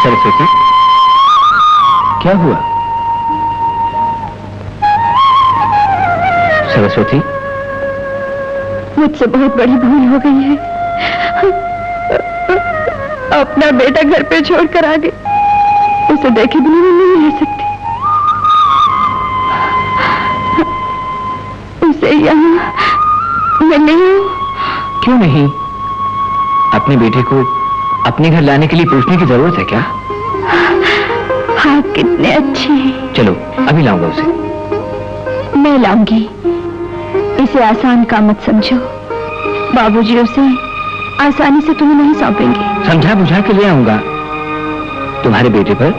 सरस्वती, क्या हुआ? सरस्वती, मुझसे बहुत बड़ी भूल हो गई है। अपना बेटा घर पे छोड़कर आ गई, उसे देखे बिना मैं नहीं रह सकती। उसे यहाँ मैं नहीं हूँ। क्यों नहीं? अपने बेटे को अपने घर लाने के लिए पूछने की जरूरत है क्या? आप कितने अच्छे हैं। चलो अभी लाऊंगा उसे। मैं लाऊंगी, इसे आसान काम मत समझो। बाबूजी उसे आसानी से तुम्हें नहीं सौंपेंगे। समझा बुझा के ले आऊंगा। तुम्हारे बेटे पर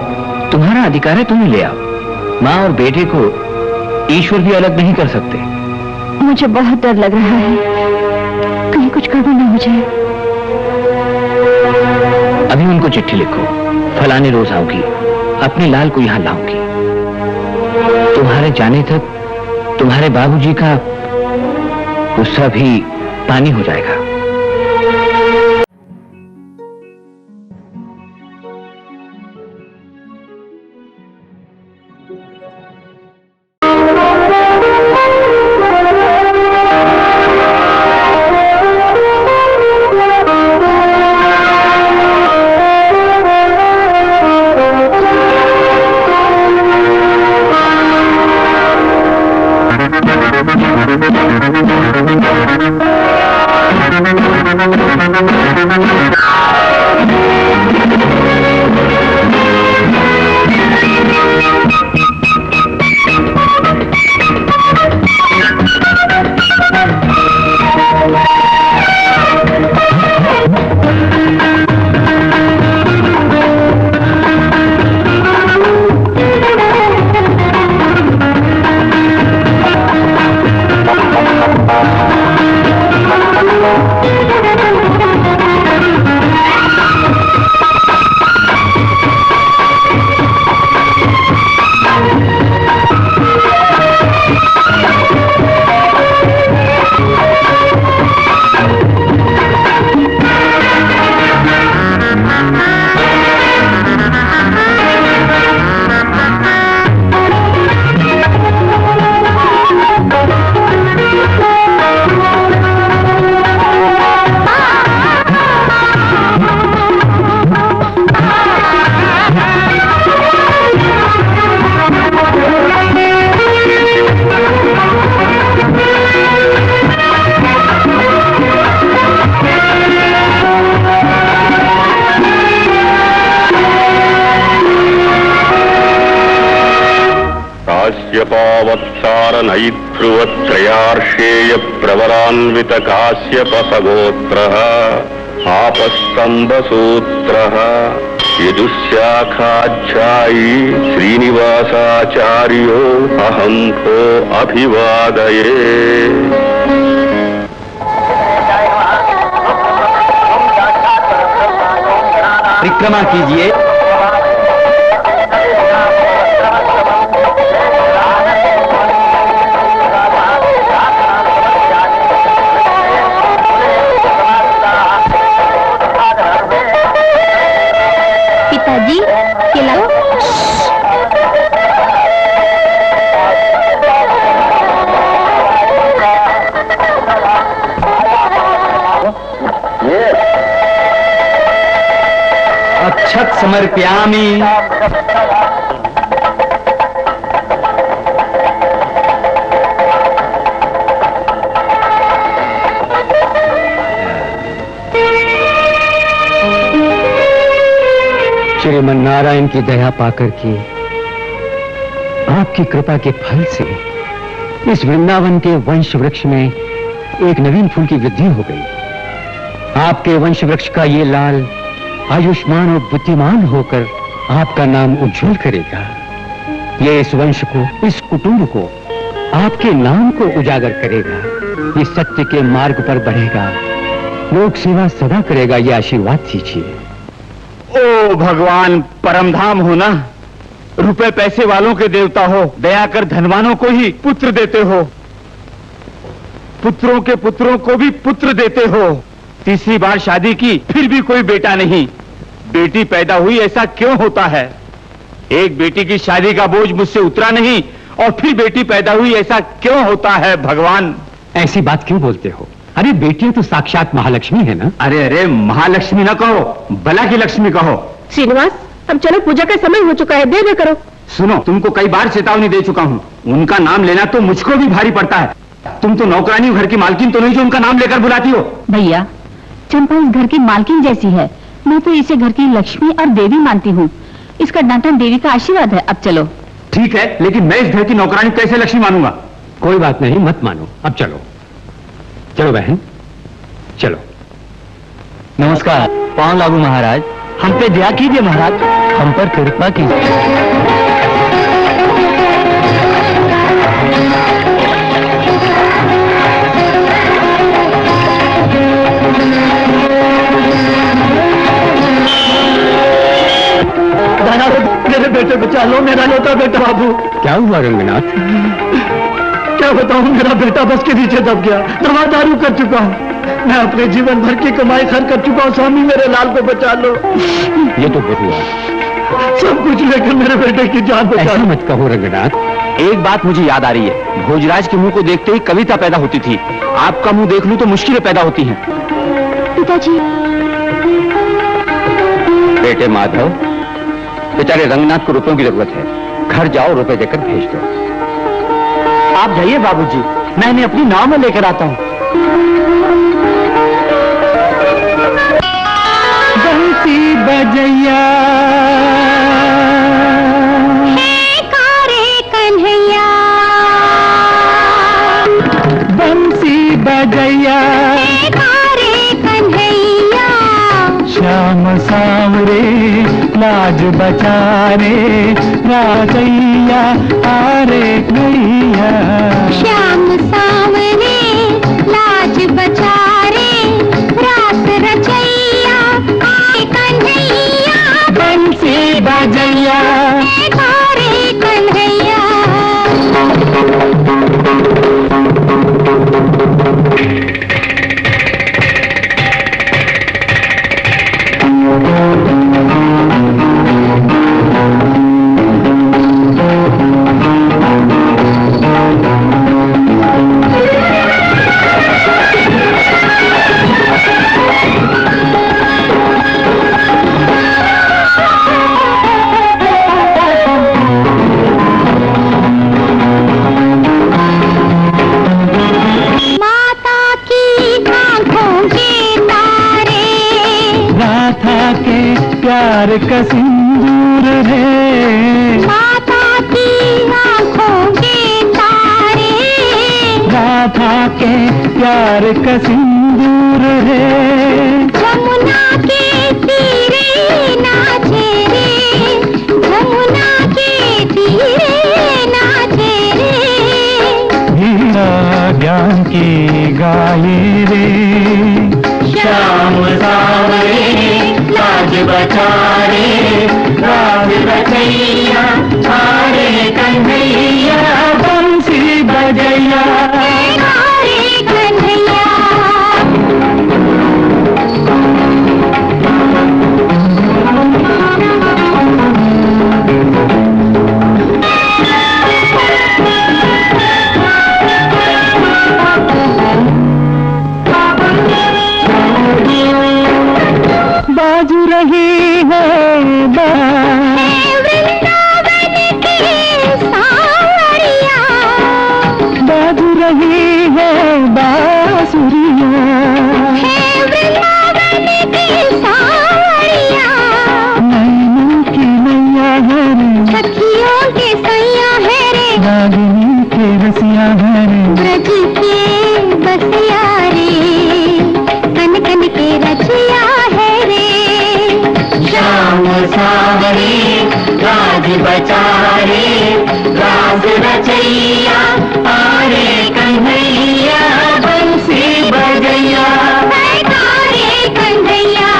तुम्हारा अधिकार है, तुम ही ले आओ। माँ और बेटे को ईश्वर भी अलग नहीं कर सकते। मुझे बहुत डर लग रहा है, कहीं कुछ गड़बड़ न हो जाए। अभी उनको चिट्ठी लिखो, फलाने रोज आऊंगी, अपने लाल को यहाँ लाऊंगी। तुम्हारे जाने तक तुम्हारे बाबूजी का गुस्सा भी पानी हो जाएगा। नैध्रुवत्रयार्षेय प्रवरान्वित काश्यपसगोत्रः आपस्तम्भसूत्रः यजुशाखाध्यायी श्रीनिवासाचार्यो अहं भो अभिवादये। परिक्रमा कीजिए। पिताजी खिलाओ। अक्षत समर्पयामि। श्रीमन नारायण की दया पाकर के आपकी कृपा के फल से इस वृंदावन के वंश वृक्ष में एक नवीन फूल की वृद्धि हो गई। आपके वंश वृक्ष का ये लाल आयुष्मान और बुद्धिमान होकर आपका नाम उज्जवल करेगा। ये इस वंश को, इस कुटुंब को, आपके नाम को उजागर करेगा। ये सत्य के मार्ग पर बढ़ेगा, लोक सेवा सदा करेगा। ये आशीर्वाद दीजिए। ओ भगवान, परमधाम हो ना, रुपए पैसे वालों के देवता हो, दया कर धनवानों को ही पुत्र देते हो, पुत्रों के पुत्रों को भी पुत्र देते हो। तीसरी बार शादी की फिर भी कोई बेटा नहीं। बेटी पैदा हुई ऐसा क्यों होता है? एक बेटी की शादी का बोझ मुझसे उतरा नहीं और फिर बेटी पैदा हुई ऐसा क्यों होता है भगवान? ऐसी बात क्यों बोलते हो? अरे बेटियां तो साक्षात महालक्ष्मी है ना। अरे अरे, महालक्ष्मी ना कहो, बला की लक्ष्मी कहो। श्रीनिवास, अब चलो, पूजा का समय हो चुका है, देर न करो। सुनो, तुमको कई बार चेतावनी दे चुका हूँ, उनका नाम लेना तो मुझको भी भारी पड़ता है। तुम तो नौकरानी घर की मालकिन तो नहीं जो उनका नाम लेकर बुलाती हो। भैया, चंपा इस घर की मालकिन जैसी है, मैं तो इसे घर की लक्ष्मी और देवी मानती हूँ। इसका डांटन देवी का आशीर्वाद है। अब चलो। ठीक है, लेकिन मैं इस घर की नौकरानी कैसे लक्ष्मी मानूंगा? कोई बात नहीं, मत मानो, अब चलो। चलो बहन, चलो। नमस्कार। पांव लागू महाराज। हम पे दया कीजिए महाराज, हम पर कृपा कीजिए। मेरे बेटे बचा लो, मेरा लोटा बेटा बाबू। क्या हुआ रंगनाथ? क्या बताऊं, मेरा बेटा बस के नीचे दब गया, दवा दारू कर चुका हूँ। मैं अपने जीवन भर की कमाई खर्च कर चुका हूँ। स्वामी, मेरे लाल को बचा लो। ये तो बहुत हुआ। सब कुछ लेकर मेरे बेटे की जान बचा ऐसा लो। मत कहो रंगनाथ। एक बात मुझे याद आ रही है, भोजराज के मुंह को देखते ही कविता पैदा होती थी। आपका मुंह देख लूं तो मुश्किलें पैदा होती हैं। पिताजी, बेटे माधव, बेचारे रंगनाथ को रुपयों की जरूरत है, घर जाओ, रुपए देकर भेज दो। आप जाइए बाबूजी, मैं इन्हें अपनी नाव में लेकर आता हूँ। बंसी बजैया कन्हैया, बंसी बजैया कन्हैया, श्याम सांवरे लाज बचा रे राजैया आरे गैया। श्याम सांवरे लाज बचा रे रास रचैया, आए कन्हैया, बंसी बजैया रे कन्हैया। प्यार का सिंदूर है, माता की आंखों के तारे, राधा के प्यार का सिंदूर है। यमुना के तीरे नाचे रे, यमुना के तीरे नाचे रे, हीरा ज्ञान की गाये रे। श्याम सांवरे लाज बचा रे राज रचैया, आरे कन्हैया, बंसी बजैया आरे कन्हैया। बाजू रही है वृंदावन की सावरिया, बाजू रही है बांसुरिया, वृंदावन की सावरिया, नैनों की नैया है रे, सखियों के सैया है रे, रागिनी के रसिया है रे, ब्रज के बसिया रे, कन कन के रचिया है रे। श्याम सांवरे राज बचा रे राज रचैया, आरे कन्हैया, बंसी बजैया रे कन्हैया,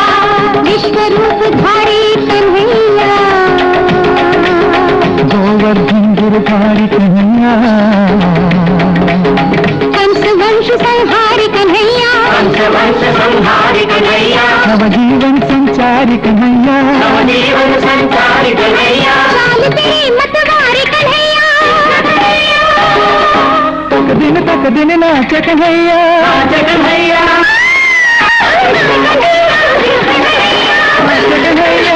विश्व रूप धारी कन्हैया, गोवर्धन गिरधारी कन्हैया, कंस वंश संहारी कन्हैया, नवजीवन संचारी संचारी कन्हैया, नवजीवन संचारी कन्हैया, चाल तेरी मतवारी कन्हैया, तक दिन नाच कन्हैया, नाच कन्हैया, नाच कन्हैया, नाच कन्हैया,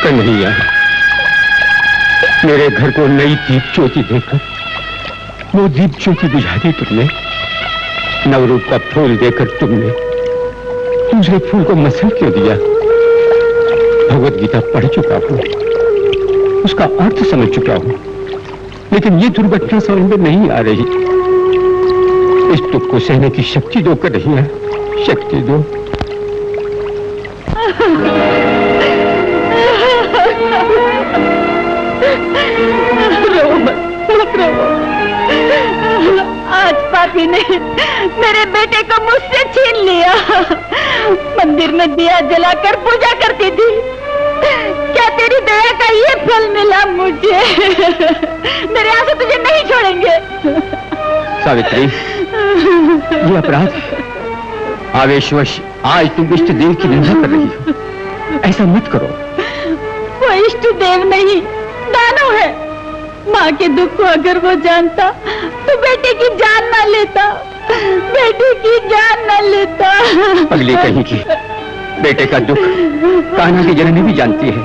कन्हैया, मेरे घर को नई दीप ज्योति देकर वो दीप ज्योति बुझा दी तुमने। नवरूप का फूल देकर तुमने दूसरे फूल को मसल क्यों दिया? भगवत गीता पढ़ चुका हूं, उसका अर्थ समझ चुका हूं, लेकिन ये दुर्घटना समझ में नहीं आ रही। इस दुख को सहने की शक्ति दो कन्हैया, शक्ति दो। आज पापी ने मेरे बेटे को मुझसे छीन लिया। मंदिर में दिया जलाकर पूजा करती थी, क्या तेरी दया का ये फल मिला मुझे? मेरे आंसू तुझे नहीं छोड़ेंगे। सावित्री, ये अपराध है। आवेशवश आज तुम इष्ट देव की निंदा कर रही हो, ऐसा मत करो। वो इष्ट देव नहीं, दानव है। माँ के दुख को अगर वो जानता तो बेटे की जान न लेता, बेटे की जान न लेता। अगली कहीं की बेटे का दुख कान्हा की जननी भी जानती है।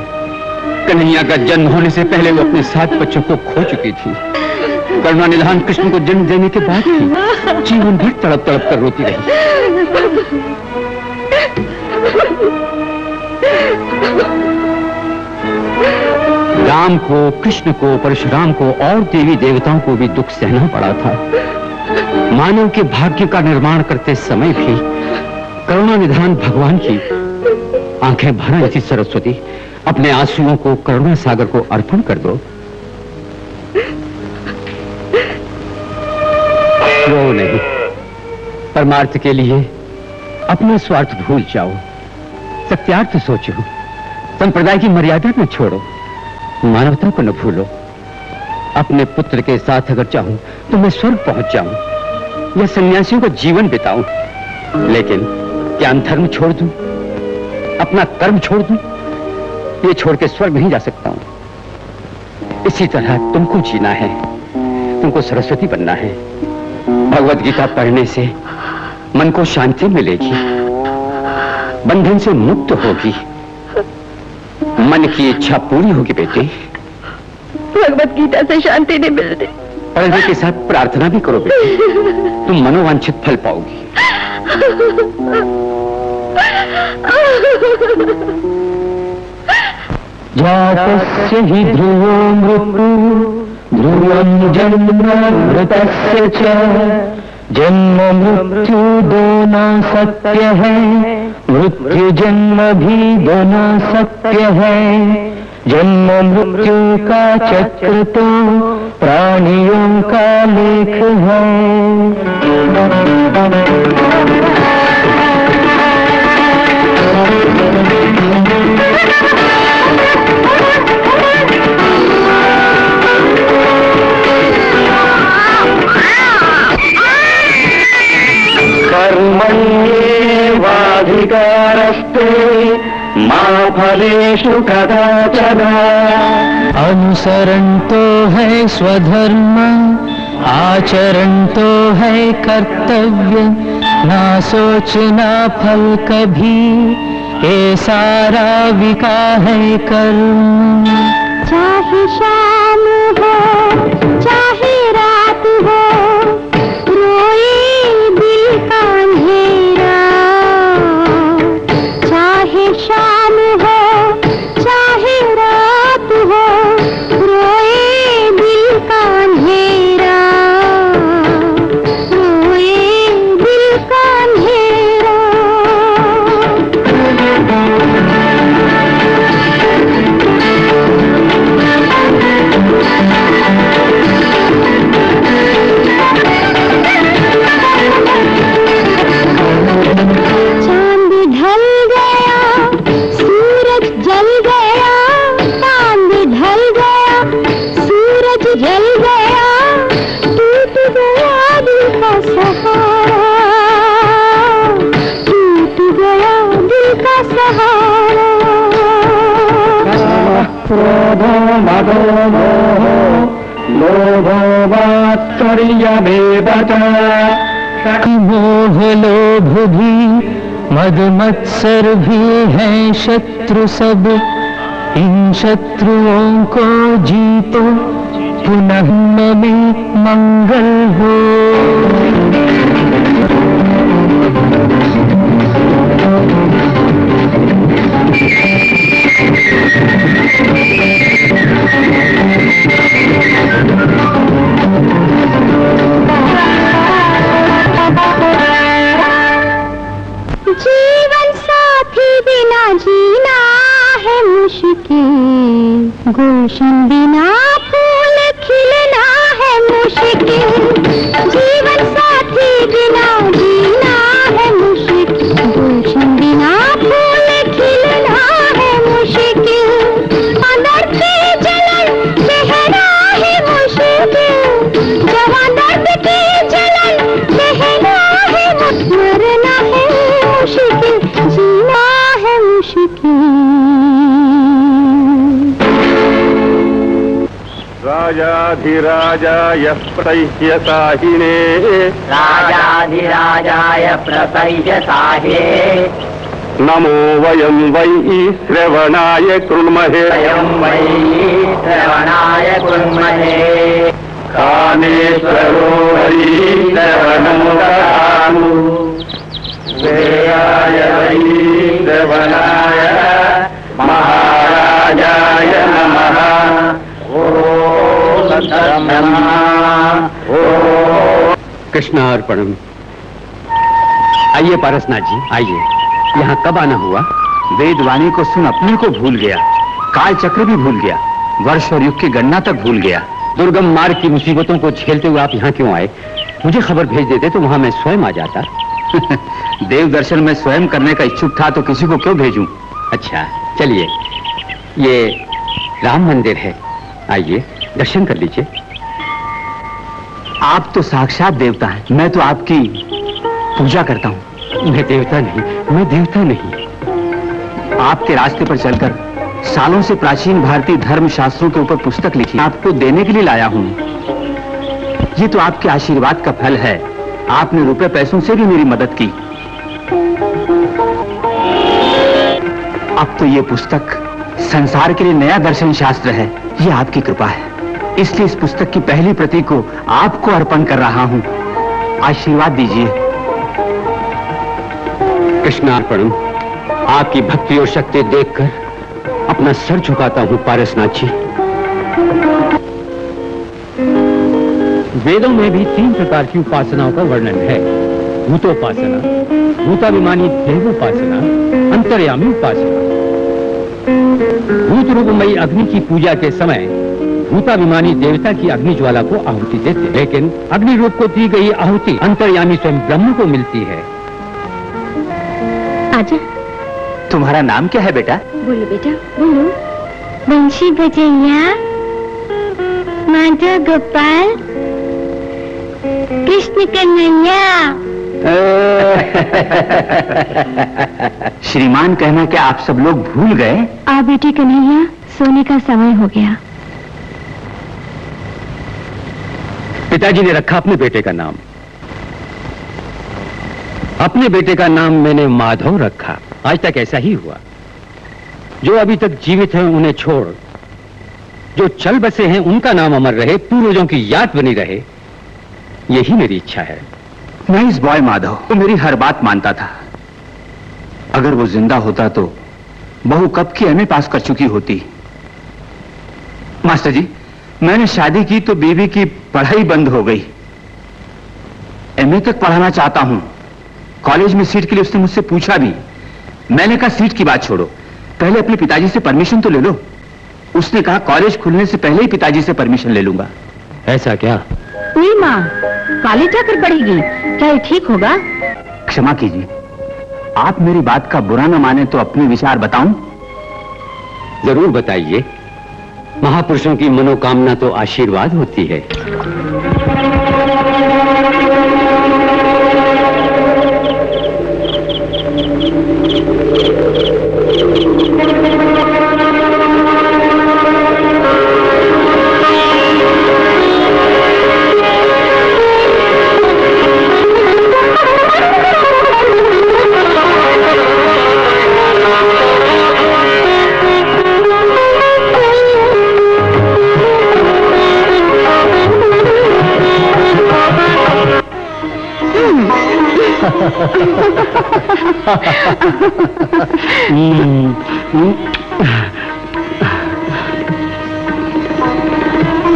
कन्हैया का जन्म होने से पहले वो अपने 7 बच्चों को खो चुकी थी। करुणा निधान कृष्ण को जन्म देने के बाद भी जीवन भर तड़प तड़प कर रोती रही। राम को, कृष्ण को, परशुराम को और देवी देवताओं को भी दुख सहना पड़ा था। मानव के भाग्य का निर्माण करते समय भी करुणा निधान भगवान की आंखें भर आई थी। सरस्वती, अपने आंसुओं को करुणा सागर को अर्पण कर दो। रो नहीं, परमार्थ के लिए अपना स्वार्थ भूल जाओ, सत्यार्थ सोचो, संप्रदाय की मर्यादा न छोड़ो, मानवता को न भूलो। अपने पुत्र के साथ अगर चाहूं तो मैं स्वर्ग पहुंच जाऊं या सन्यासियों का जीवन बिताऊं, लेकिन ज्ञान धर्म छोड़ दूं, अपना कर्म छोड़ दूं, ये छोड़ के स्वर्ग नहीं जा सकता हूं। इसी तरह तुमको जीना है, तुमको सरस्वती बनना है। भगवत गीता पढ़ने से मन को शांति मिलेगी, बंधन से मुक्त होगी, मन की इच्छा पूरी होगी। बेटी, भगवत गीता से शांति नहीं मिलती। पढ़ने के साथ प्रार्थना भी करो बेटी, तुम मनोवांछित फल पाओगी। जातस्य हि ध्रुवो मृत्यु ध्रुवं जन्म मृतस्य च, जन्म मृत्यु दोनों सत्य है, मृत्यु जन्म भी दोनों सत्य है। जन्म मृत्यु का चक्र तो प्राणियों का लेख है। कर्मण्येवाधिकारस्ते मा फलेषु कदाचन। अनुसरण तो है स्वधर्म, आचरण तो है कर्तव्य, ना सोचना फल कभी, ये सारा विका है कर्म। चाहे शाम हो चाहे रात हो, रोए दिल का अंधेरा, का सहारा। क्रोधो मदो मोहो लोभो वात्सर्यमेव च। मोह लोभ भी मद मत्सर भी हैं शत्रु सब, इन शत्रुओं को जीतो पुनः में मंगल हो। जीवन साथी बिना जीना है मुश्किल, गुलशन बिना फूल खिलना है मुश्किल। जीवन साथी बिना जीना है मुश्किल, गुलशन बिना फूल खिलना है मुश्किल। अंदर की जलन सहना है मुश्किल, जहाँ दर्द की जलन सहना है मरना है मुश्किल, जीना है मुश्किल। राजाधिराजाय प्रह्यसाहिने राजाधिराजाय प्रसह्यसाहे नमो वयं वै श्रवणाय कुर्महे वयं वै श्रवणाय कुर्महे कामेश्वरो हरि श्रवणं ददातु श्रेयाय वै श्रवणाय महाराजाय नमः। कृष्णार्पणम। आइए पारसनाथ जी, आइए। यहाँ कब आना हुआ? वेदवाणी को सुन अपने को भूल गया, काल चक्र भी भूल गया, वर्ष और युग की गणना तक भूल गया। दुर्गम मार्ग की मुसीबतों को झेलते हुए आप यहाँ क्यों आए? मुझे खबर भेज देते तो वहाँ मैं स्वयं आ जाता। देव दर्शन में स्वयं करने का इच्छुक था तो किसी को क्यों भेजूं? अच्छा चलिए, ये राम मंदिर है, आइए दर्शन कर लीजिए। आप तो साक्षात देवता हैं, मैं तो आपकी पूजा करता हूँ। मैं देवता नहीं। आपके रास्ते पर चलकर सालों से प्राचीन भारतीय धर्म शास्त्रों के ऊपर पुस्तक लिखी आपको देने के लिए लाया हूँ। ये तो आपके आशीर्वाद का फल है। आपने रुपए पैसों से भी मेरी मदद की। अब तो ये पुस्तक संसार के लिए नया दर्शन शास्त्र है। ये आपकी कृपा है, इसलिए इस पुस्तक की पहली प्रति को आपको अर्पण कर रहा हूँ। आशीर्वाद दीजिए। कृष्णार्पणम। आपकी भक्ति और शक्ति देखकर अपना सर झुकाता हूँ पारसनाथ जी। वेदों में भी 3 प्रकार की उपासनाओं का वर्णन है। भूतोपासना, भूताभिमानी देवोपासना, अंतर्यामी उपासना। भूत रूपमयी अग्नि की पूजा के समय भूताभिमानी देवता की अग्नि ज्वाला को आहुति देते, लेकिन अग्नि रूप को दी गई आहुति अंतर्यामी स्वयं ब्रह्म को मिलती है। आजा। तुम्हारा नाम क्या है बेटा? बोलो बेटा, बोलो। बंशी बजैया, माधव गोपाल, कृष्ण कन्हैया। श्रीमान कहना क्या आप सब लोग भूल गए? आ बेटे कन्हैया, सोने का समय हो गया। पिताजी ने रखा अपने बेटे का नाम। अपने बेटे का नाम मैंने माधव रखा। आज तक ऐसा ही हुआ। जो अभी तक जीवित हैं उन्हें छोड़ जो चल बसे हैं उनका नाम अमर रहे, पूर्वजों की याद बनी रहे, यही मेरी इच्छा है। नाइस बॉय माधव, तो मेरी हर बात मानता था। अगर वो जिंदा होता तो बहू कब की एमए पास कर चुकी होती। मास्टर जी, मैंने शादी की तो बीवी की पढ़ाई बंद हो गई। एमए तक पढ़ाना चाहता हूं। कॉलेज में सीट के लिए उसने मुझसे पूछा भी। मैंने कहा सीट की बात छोड़ो, पहले अपने पिताजी से परमिशन तो ले लो। उसने कहा कॉलेज खुलने से पहले ही पिताजी से परमिशन ले लूंगा। ऐसा क्या? नहीं माँ, कॉलेज जाकर पढ़ेगी, क्या ये ठीक होगा? क्षमा कीजिए, आप मेरी बात का बुरा न माने तो अपने विचार बताऊं? जरूर बताइए। महापुरुषों की मनोकामना तो आशीर्वाद होती है।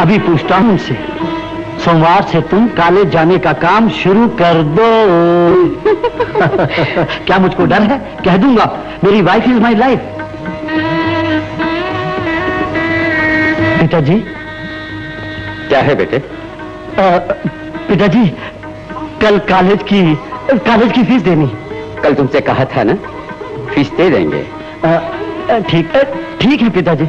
अभी पूछता हूं उनसे, सोमवार से तुम कॉलेज जाने का काम शुरू कर दो। क्या मुझको डर है? कह दूंगा, मेरी वाइफ इज माई लाइफ। पिताजी। क्या है बेटे? पिताजी, कल कॉलेज की फीस देनी। कल तुमसे कहा था ना, फीस दे देंगे। ठीक है पिताजी।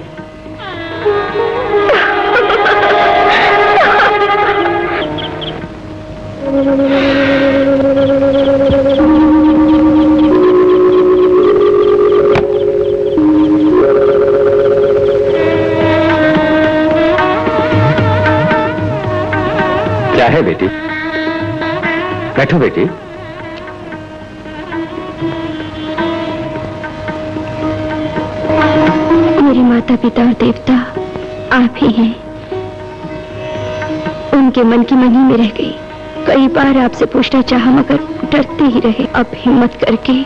क्या है बेटी? बैठो बेटी। मेरे माता पिता और देवता आप ही हैं। उनके मन की मन ही में रह गई। कई बार आपसे पूछना चाहा मगर डरते ही रहे। अब हिम्मत करके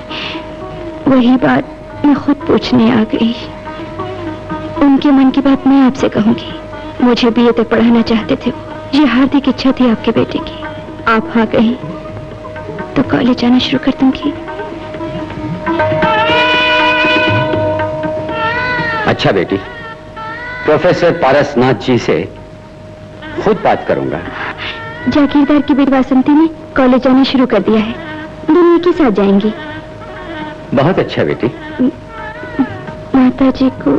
वही बात मैं खुद पूछने आ गई। उनके मन की बात मैं आपसे कहूंगी। मुझे बीए तक पढ़ाना चाहते थे वो। ये हार्दिक इच्छा थी आपके बेटे की। आप आ गई तो कॉलेज जाना शुरू कर दूंगी। अच्छा बेटी, प्रोफेसर पारसनाथ जी से खुद बात करूंगा। जागीरदार की बेटी वासंती ने कॉलेज जाना शुरू कर दिया है। दोनों एक ही साथ जाएंगी। बहुत अच्छा बेटी। माता जी को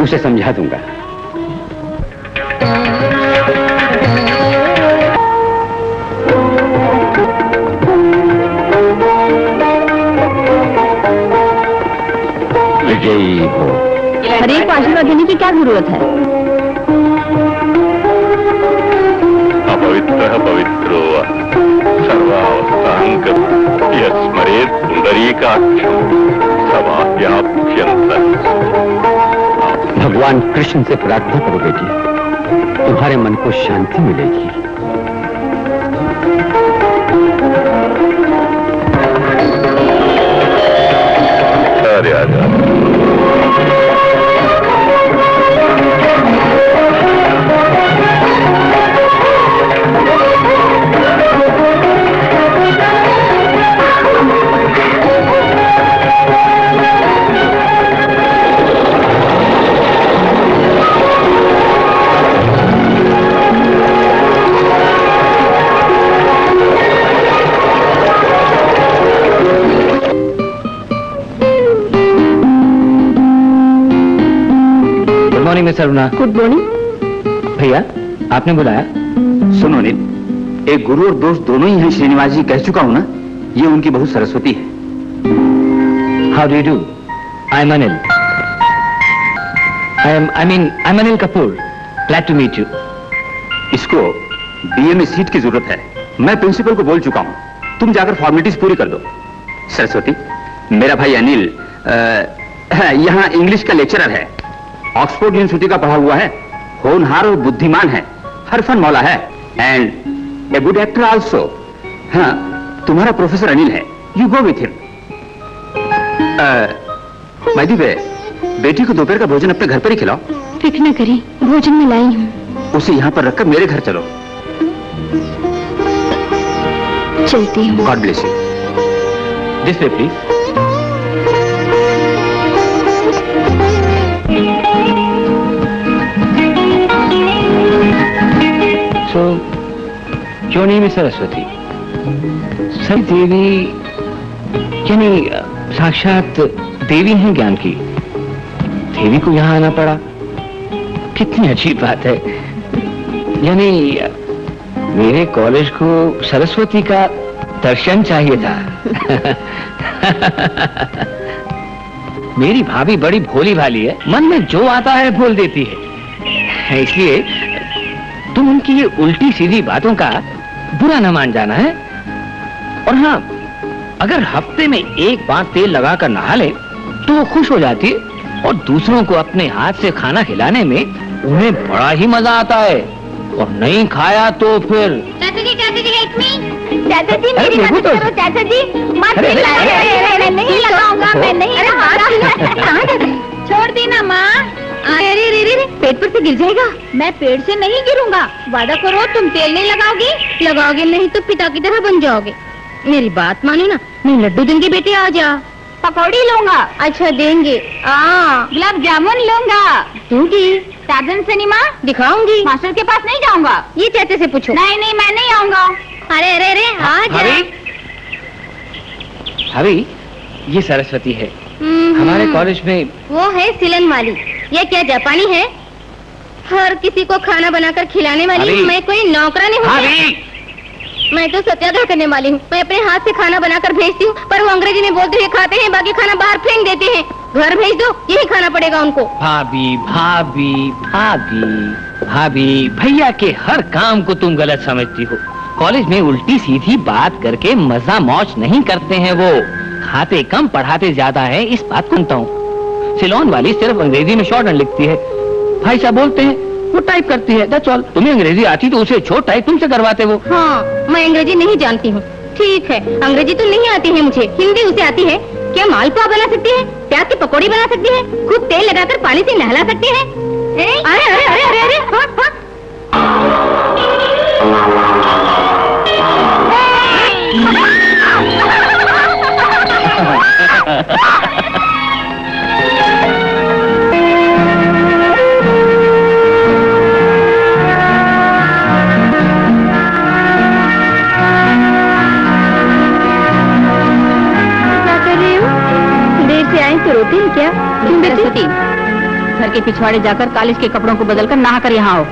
उसे समझा दूंगा। विजयी हो। हर एक को आशीर्वाद देने की क्या जरूरत है? अपवित्रः पवित्रो सर्वावस्थांक यस्मरेत् पुंडरीकाक्षं समाप्याप्यन्तः। भगवान कृष्ण से प्रार्थना करो बेटी, तुम्हारे मन को शांति मिलेगी। अरे आजा। मिस्टर अरुणा। Good morning. भैया, आपने बुलाया? सुनो नील, एक गुरु और दोस्त दोनों ही हैं। श्रीनिवास जी कह चुका हूं ना, ये उनकी बहू सरस्वती है। How do you do? I am Anil. I mean Anil Kapoor. Glad to meet you. इसको बीए में सीट की जरूरत है। मैं प्रिंसिपल को बोल चुका हूं, तुम जाकर फॉर्मेलिटीज पूरी कर दो। सरस्वती, मेरा भाई अनिल यहाँ इंग्लिश का लेक्चरर है। ऑक्सफोर्ड यूनिवर्सिटी का पढ़ा हुआ है, होनहार और बुद्धिमान है, हरफन मौला है, and a good actor also. हाँ, तुम्हारा प्रोफेसर अनिल है, यू गो विथ हिम। मैदी, बेटी को दोपहर का भोजन अपने घर पर ही खिलाओ। फिक्र न करें, भोजन में लाई हूँ। उसे यहाँ पर रखकर मेरे घर चलो। चलती हूँ। God bless you. This way please. So, क्यों नहीं मिस सरस्वती? सही देवी यानी साक्षात देवी हैं ज्ञान की। देवी को यहाँ आना पड़ा, कितनी अजीब बात है। यानी मेरे कॉलेज को सरस्वती का दर्शन चाहिए था। मेरी भाभी बड़ी भोली भाली है, मन में जो आता है बोल देती है। इसलिए तुम उनकी ये उल्टी सीधी बातों का बुरा न मान जाना है। और हाँ, अगर हफ्ते में एक बार तेल लगाकर नहा ले तो वो खुश हो जाती है और दूसरों को अपने हाथ से खाना खिलाने में उन्हें बड़ा ही मजा आता है। और नहीं खाया तो फिर चाची जी, एक मिनट। चाचा जी मेरी मदद करो चाचा जी, मत मैं नहीं लगाऊंगा, मैं नहीं लगाऊंगा। छोड़ दी ना माँ। अरे रे रे पेट पर से गिर जाएगा। मैं पेड़ से नहीं गिरूंगा, वादा करो तुम तेल नहीं लगाओगी। लगाओगे नहीं तो पिता की तरह बन जाओगे। मेरी बात मानो ना, मैं लड्डू दूंगी बेटे, आ जा। पकौड़ी लूंगा। अच्छा देंगे। गुलाब जामुन लूंगा। दूंगी। टार्जन सिनेमा दिखाऊंगी। मास्टर के पास नहीं जाऊंगा। ये चाचा से पूछो। नहीं नहीं मैं नहीं आऊंगा। अरे अरे अरे आ जा। भाभी, ये सरस्वती है, हमारे कॉलेज में। वो है सिलन वाली। ये क्या जापानी है? हर किसी को खाना बनाकर खिलाने वाली। मैं कोई नौकरानी हूँ। मैं तो सत्याग्रह करने वाली हूँ। मैं अपने हाथ से खाना बनाकर भेजती हूँ, पर वो अंग्रेजी में बोलते हुए खाते हैं, बाकी खाना बाहर फेंक देते हैं। घर भेज दो, यही खाना पड़ेगा उनको। भाभी भाभी भाभी भाभी, भैया के हर काम को तुम गलत समझती हो। कॉलेज में उल्टी सीधी बात करके मजा मौज नहीं करते हैं वो। खाते कम पढ़ाते ज्यादा है, इस बात को सुनता हूँ। सिलोन वाली सिर्फ अंग्रेजी में शॉर्ट हैंड लिखती है, भाई साहब बोलते हैं, वो टाइप करती है, दैट्स ऑल। तुम्हें अंग्रेजी आती तो उसे छोड़ टाइप तुमसे करवाते वो। हाँ, मैं अंग्रेजी नहीं जानती हूँ। ठीक है, अंग्रेजी तो नहीं आती है मुझे, हिंदी उसे आती है। क्या मालपुआ बना सकती है? प्याज की पकौड़ी बना सकती है? खूब तेल लगाकर पानी से नहला सकती है? अरे अरे अरे अरे अरे तो रोती है क्या? क्यों बेटी? घर के पिछवाड़े जाकर कॉलेज के कपड़ों को बदलकर नहा कर यहाँ आओ।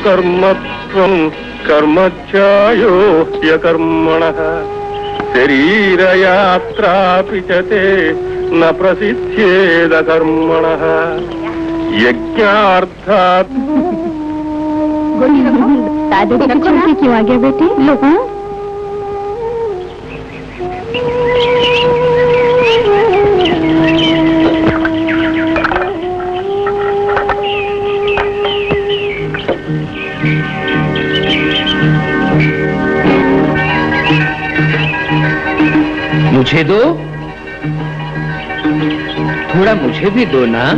कर्मत्वं कर्मज्जायो ह्यकर्मणः शरीरयात्रापि च ते न प्रसिद्ध्येद कर्मणः यज्ञार्थात्। क्यों आ गया बेटी? लो। मुझे दो, थोड़ा मुझे भी दो ना।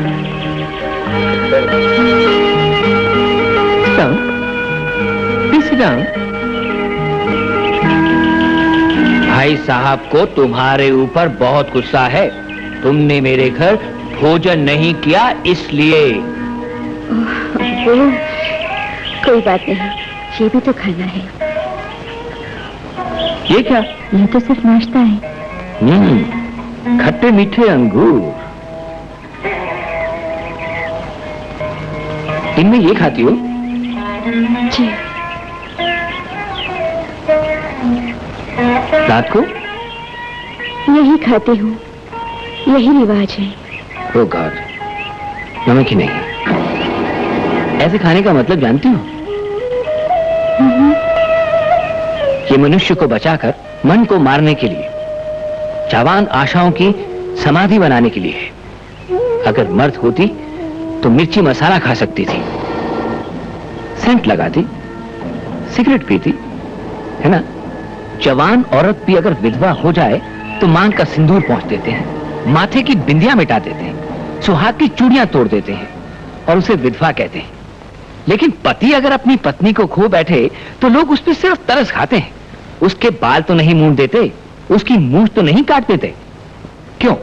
भाई साहब को तुम्हारे ऊपर बहुत गुस्सा है, तुमने मेरे घर भोजन नहीं किया इसलिए। कोई बात नहीं, ये भी तो खाना है। ये क्या? ये तो सिर्फ नाश्ता है। खट्टे मीठे अंगूर, इनमें ये खाती हो? जी। रात को? यही खाती हूँ, यही रिवाज है। ओ गॉड, नमक ही नहीं। ऐसे खाने का मतलब जानती हो? ये मनुष्य को बचाकर मन को मारने के लिए, जवान आशाओं की समाधि बनाने के लिए है। अगर मर्द होती तो मिर्ची मसाला खा सकती थी, सेंट लगाती, सिगरेट पीती, है ना? जवान औरत भी अगर विधवा हो जाए तो मांग का सिंदूर पहुंच देते हैं, माथे की बिंदियां मिटा देते हैं, सुहाग की चूड़ियां तोड़ देते हैं और उसे विधवा कहते हैं। लेकिन पति अगर अपनी पत्नी को खो बैठे तो लोग उस पर सिर्फ तरस खाते हैं। उसके बाल तो नहीं मूंछ देते, उसकी मूंछ तो नहीं काट देते। क्यों?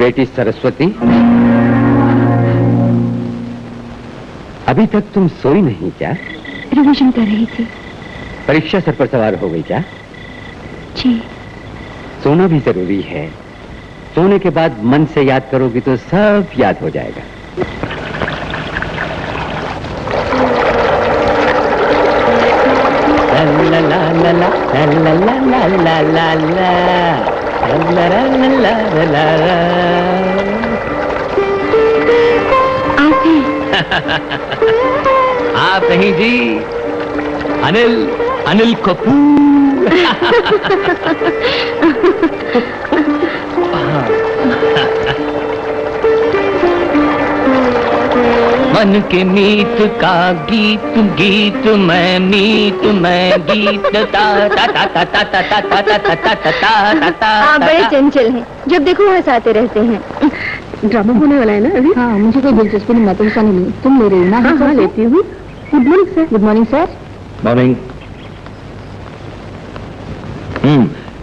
बेटी सरस्वती, अभी तक तुम सोई नहीं क्या? रिविजन कर रही थी। परीक्षा सर पर सवार हो गई क्या? जी। सोना भी जरूरी है। सोने के बाद मन से याद करोगी तो सब याद हो जाएगा। ला ला ला ला ला ला ला ला ला ला आप नहीं जी, अनिल कपूर। मन के मीत का गीत गीत मैं मीत मैं गीत ता ता ता ता ता ता ता ता ता ता ता ता। आप बड़े चंचल हैं, जब देखो हंसाते रहते हैं। ड्रामा होने वाला है ना अभी? हाँ, मुझे कोई दिलचस्पी नहीं, मैं तो हिस्सा नहीं ली। तुम ले रही हो ना? हाँ, लेती हूँ। Good morning sir. Good morning sir. Morning.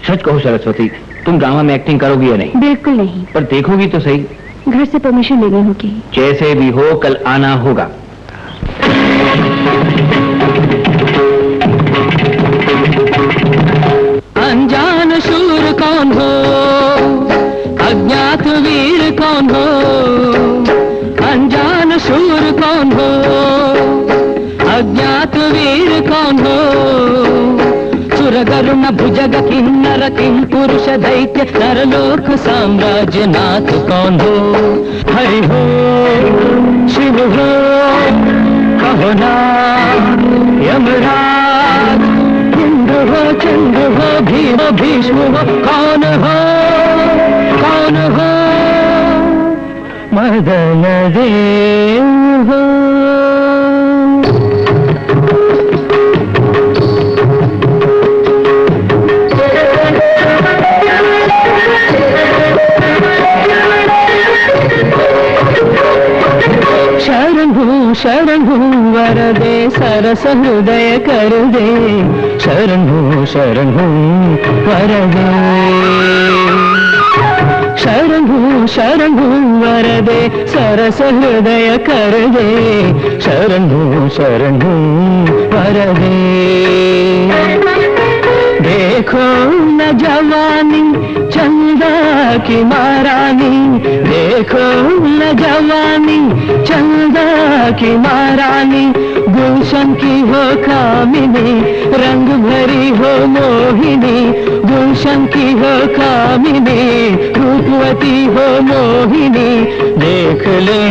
सच कहो सरस्वती, तुम ड्रामा में एक्टिंग करोगी या नहीं? बिल्कुल नहीं। पर देखोगी तो सही। घर से परमिशन लेनी होगी। जैसे भी हो कल आना होगा। अनजान शूर कौन हो, अज्ञात वीर कौन हो, अनजान शूर कौन हो, अज्ञात वीर कौन हो, सुरगरुण भुजग किन्नर किं पुरुष दैत्य नरलोक साम्राज्य नाथ कौन हो? हरि हो शिव हो कहो ना यमराज, इंद्र हो चंद्र हो भीम भीष्म हो, कौन हो कौन हो? मदन देव हो। शरण हूँ वरदे सरस हृदय कर दे, शरण हूँ वरदे, शरण हूँ वरदे सरस हृदय कर दे, शरण हूँ वरदे। देखो न जवानी चंदा की महारानी, देखो न जवानी चंदा की महारानी, गुलशन की हो कामिनी, रंग भरी हो मोहिनी, गुलशन की हो कामिनी, रूपवती हो मोहिनी। देख ले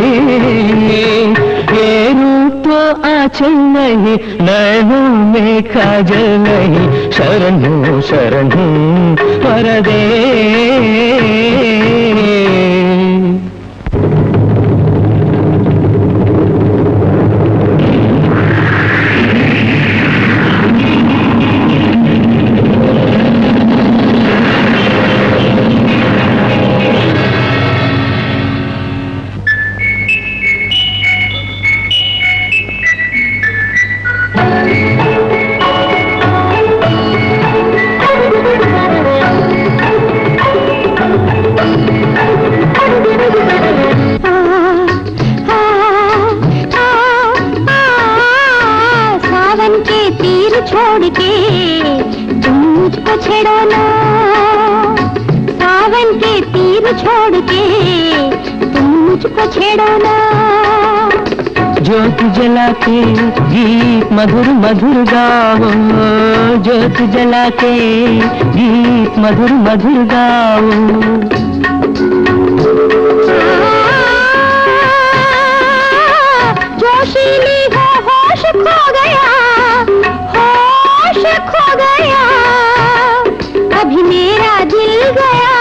ये रूप तो आंचल नहीं, नैनों में काजल नहीं, शरण हूँ वरदे। छोड़ के तुम मुझको छेड़ो ना, सावन के तीर छोड़ के तुम मुझको छेड़ो ना। ज्योत जला के गीत मधुर मधुर गाओ, ज्योत जला के गीत मधुर मधुर गाओ। जोशीली हो होश खो गया, होश खो गया, अभी मेरा दिल गया,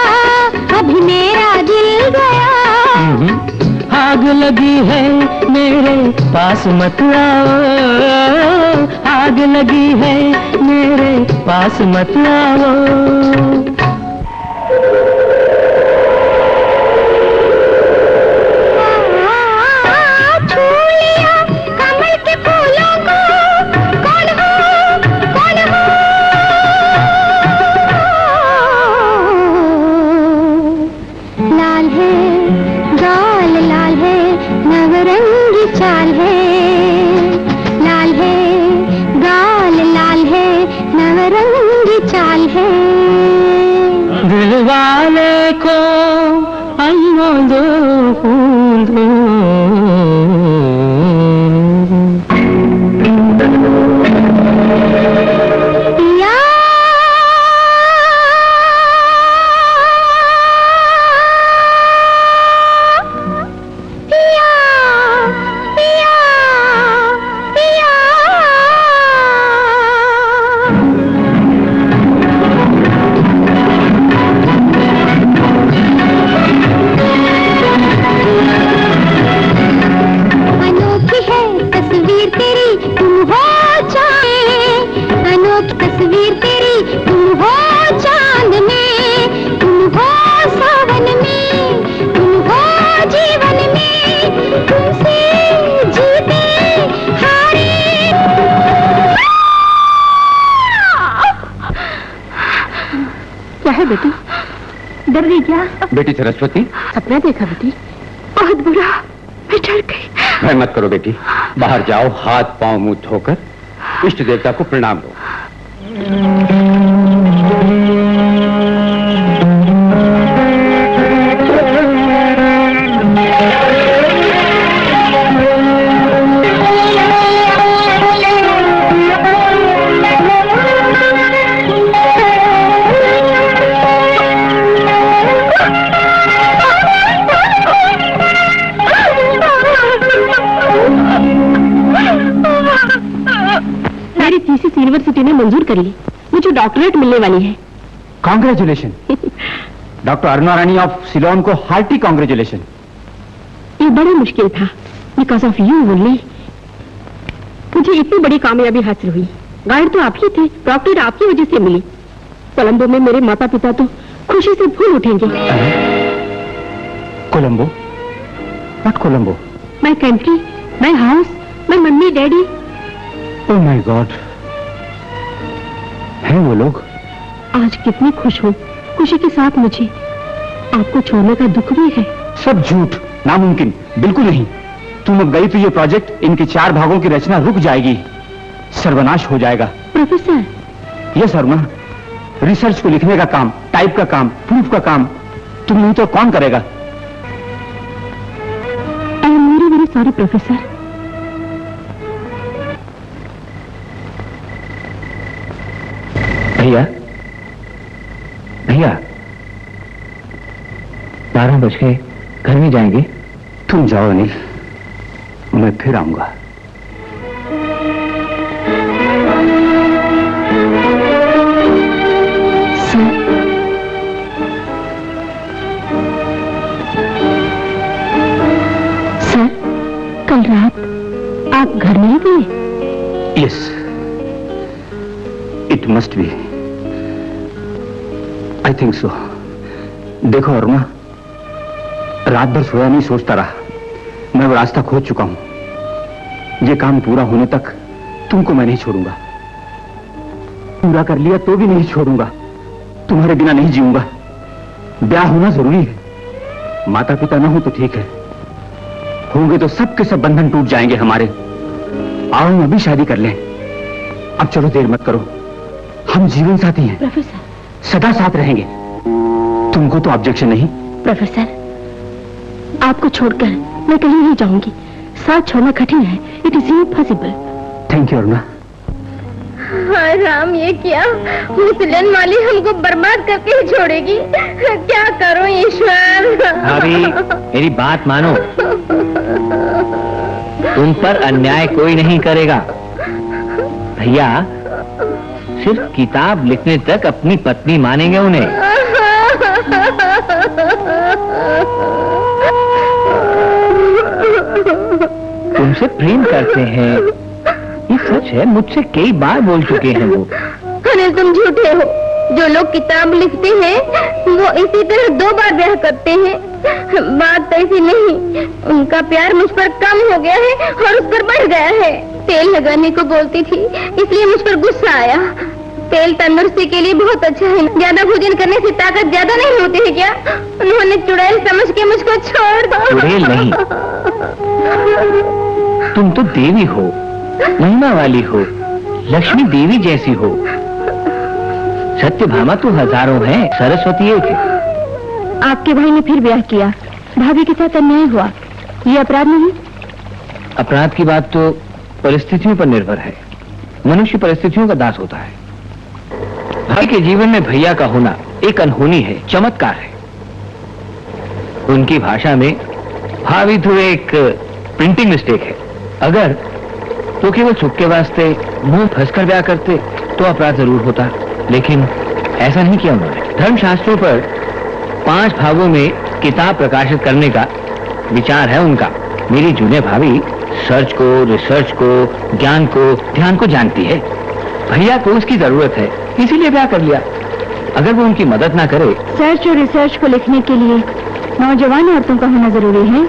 अभी मेरा दिल गया। आग लगी है मेरे पास मत आओ, आग लगी है मेरे पास मत आओ। लाल है बेटी, डर गई क्या? बेटी सरस्वती, सपना देखा बेटी? बहुत बुरा, मैं डर गई। भय मत करो बेटी, बाहर जाओ, हाथ पांव मुंह धोकर इष्ट देवता को प्रणाम दो। यूनिवर्सिटी ने मंजूर कर ली, मुझे डॉक्टरेट मिलने वाली है। Congratulation. Doctor Aruna Rani of Ceylon को हार्टी कांग्रेचुलेशन। ये बड़ा मुश्किल था, बिकॉज ऑफ यू ओनली मुझे इतनी बड़ी कामयाबी हासिल हुई। गाइड तो आप ही थे, डॉक्टरेट आपकी वजह से मिली। कोलंबो में मेरे माता पिता तो खुशी से फूल उठेंगे। Colombo? What Colombo? My country, my house, my mummy daddy. Oh my God, हैं वो लोग? आज कितनी खुश हूँ, खुशी के साथ मुझे आपको छोड़ने का दुख भी है। सब झूठ, नामुमकिन, बिल्कुल नहीं। तुम अब गई तो ये प्रोजेक्ट, इनके 4 भागों की रचना रुक जाएगी, सर्वनाश हो जाएगा। प्रोफेसर? यस अरुणा, रिसर्च को लिखने का काम, टाइप का काम, प्रूफ का काम तुम नहीं तो कौन करेगा? I am very very sorry professor. भैया, भैया, 12 बज गए, घर में जाएंगे? तुम जाओ अनिल, मैं फिर आऊंगा। सर, कल रात आप घर नहीं गए? Yes, it must be, I think so. देखो अरुणा, रात भर सोया नहीं, सोचता रहा। मैं वो रास्ता खोज चुका हूं। ये काम पूरा होने तक तुमको मैं नहीं छोड़ूंगा। पूरा कर लिया तो भी नहीं छोड़ूंगा। तुम्हारे बिना नहीं जीऊंगा। ब्याह होना जरूरी है। माता पिता ना हो तो ठीक है, होंगे तो सबके सब बंधन टूट जाएंगे हमारे। आओ अभी शादी कर लें। अब चलो, देर मत करो, हम जीवन साथी हैं। प्रोफेसर? सदा साथ रहेंगे। तुमको तो ऑब्जेक्शन नहीं? प्रोफेसर, आपको छोड़कर मैं कहीं नहीं जाऊंगी। साथ छोड़ना कठिन है, it is impossible. Thank you Aruna. हाय राम, ये क्या? मुसलन वाली हमको बर्बाद करके ही छोड़ेगी। क्या करूं ईश्वर? भाभी, मेरी बात मानो, तुम पर अन्याय कोई नहीं करेगा। भैया सिर्फ किताब लिखने तक अपनी पत्नी मानेंगे उन्हें। तुमसे प्रेम करते हैं, ये सच है, मुझसे कई बार बोल चुके हैं वो। अनिल, तुम झूठे हो। जो लोग किताब लिखते हैं वो इसी तरह 2 बार ब्याह करते हैं। बात तो ऐसी नहीं, उनका प्यार मुझ पर कम हो गया है और उस पर बढ़ गया है। तेल लगाने को बोलती थी, इसलिए मुझ पर गुस्सा आया। तेल तंदुरुस्ती के लिए बहुत अच्छा है। ज्यादा भोजन करने से ताकत ज्यादा नहीं होती है क्या? उन्होंने चुड़ैल समझ के मुझको छोड़ दो। चुड़ैल नहीं, तुम तो देवी हो, महिमा वाली हो, लक्ष्मी देवी जैसी हो। सत्यभामा तो हजारों हैं, सरस्वती एक है। आपके भाई ने फिर ब्याह किया, भाभी के साथ अन्याय हुआ, ये अपराध नहीं? अपराध की बात तो परिस्थितियों पर निर्भर है। मनुष्य परिस्थितियों का दास होता है। भाई के जीवन में भैया का होना एक अनहोनी है, चमत्कार है। उनकी भाषा में भाभी तो एक प्रिंटिंग मिस्टेक है। अगर तो केवल सुख के वास्ते मुंह फंसकर ब्याह करते तो अपराध जरूर होता, लेकिन ऐसा नहीं किया उन्होंने। धर्मशास्त्रों पर 5 भागों में किताब प्रकाशित करने का विचार है उनका। मेरी जूनियर भाभी सर्च को, रिसर्च को, ज्ञान को, ध्यान को जानती है। भैया को उसकी जरूरत है, इसीलिए ब्याह कर लिया। अगर वो उनकी मदद ना करे। सर्च और रिसर्च को लिखने के लिए नौजवान औरतों का होना जरूरी है,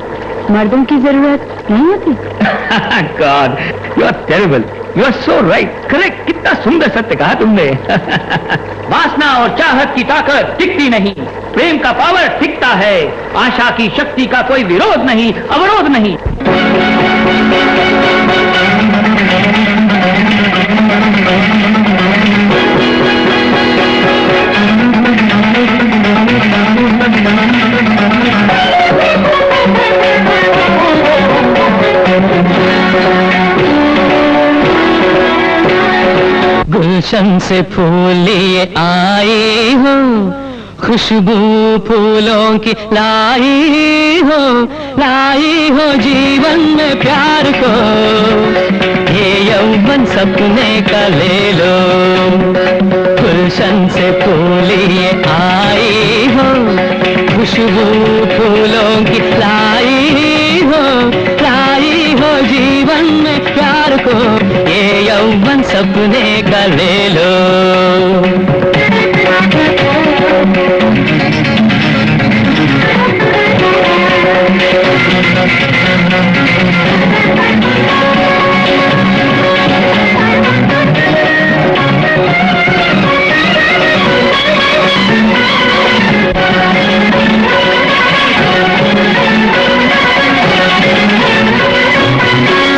मर्दों की जरूरत नहीं होती। God, you are terrible. You are so right. Correct. कितना सुंदर सत्य कहा तुमने। वासना और चाहत की ताकत टिकती नहीं, प्रेम का पावर टिकता है। आशा की शक्ति का कोई विरोध नहीं, अवरोध नहीं। गुलशन से फूल लिए आई हो, खुशबू फूलों की लाई हो जीवन में प्यार को, ये यौवन सपने का ले लो। गुलशन से फूल लिए आई हो, खुशबू फूलों की लाई हो जीवन में प्यार को, ये यौवन सपने का ले लो।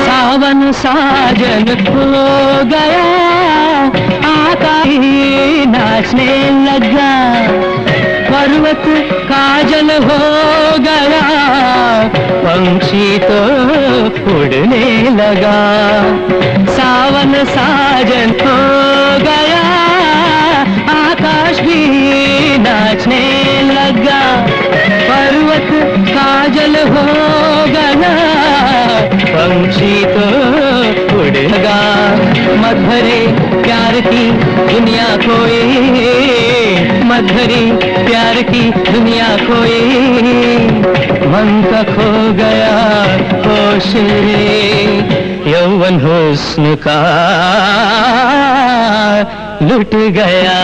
सावन साजन हो गया, आकाश नाचने लगा, पर्वत काजल हो गया, पंछी तो उड़ने लगा। सावन साजन हो गया, आकाश भी नाचने लगा, पर्वत काजल हो गया, पंछी तो उड़ लगा। मत भरे प्यार की दुनिया खोई, मत भरे प्यार की दुनिया खोई, मन का खो गया होश रे, यौवन हुस्न का लुट गया।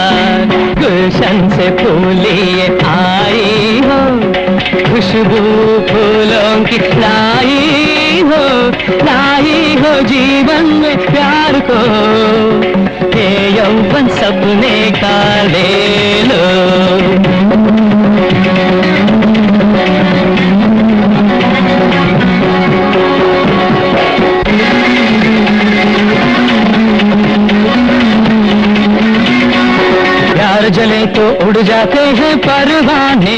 गुलशन से फूल लिए आई हो, खुशबू फूलों की लाई हो जीवन में प्यार को, ये यौवन सपने का ले लो। प्यार जले तो उड़ जाते हैं परवाने,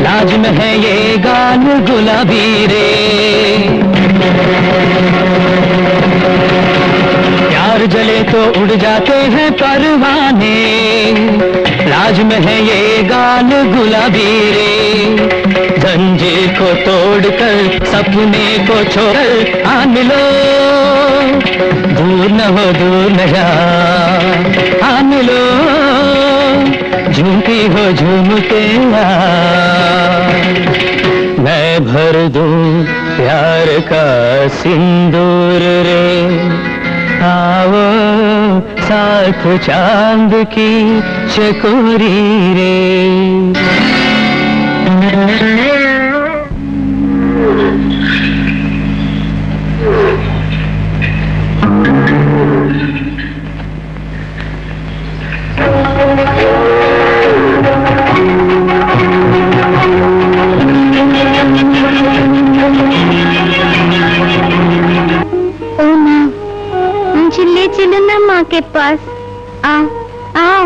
लाज में है ये गाल गुलाबी रे। प्यार जले तो उड़ जाते हैं परवाने, लाज में है ये गाल गुलाबी रे। जंजीर को तोड़कर सपने को छोड़ आ मिलो, दूर न हो दूर न जा, आ मिलो, झूमती हो झूमते आ। मैं भर दूं प्यार का सिंदूर रे, आओ साथ चांद की चकोरी रे। चलो ना माँ के पास, आओ आओ।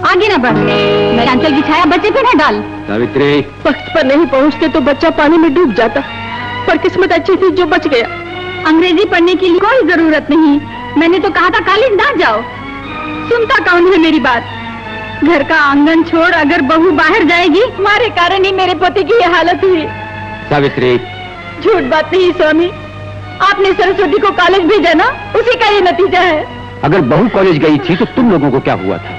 आगे ना बढ़, मैं अंचल की छाया बच्चे पे न डाल। सावित्री, वक्त पर नहीं पहुँचते तो बच्चा पानी में डूब जाता, पर किस्मत अच्छी थी जो बच गया। अंग्रेजी पढ़ने की कोई जरूरत नहीं, मैंने तो कहा था कॉलेज ना जाओ। सुनता कौन है मेरी बात? घर का आंगन छोड़ अगर बहू बाहर जाएगी, हमारे कारण ही मेरे पति की ये हालत हुई। सावित्री, झूठ बात नहीं स्वामी, आपने सरस्वती को कॉलेज भेजा ना, उसी का ये नतीजा है। अगर बहू कॉलेज गई थी तो तुम लोगों को क्या हुआ था?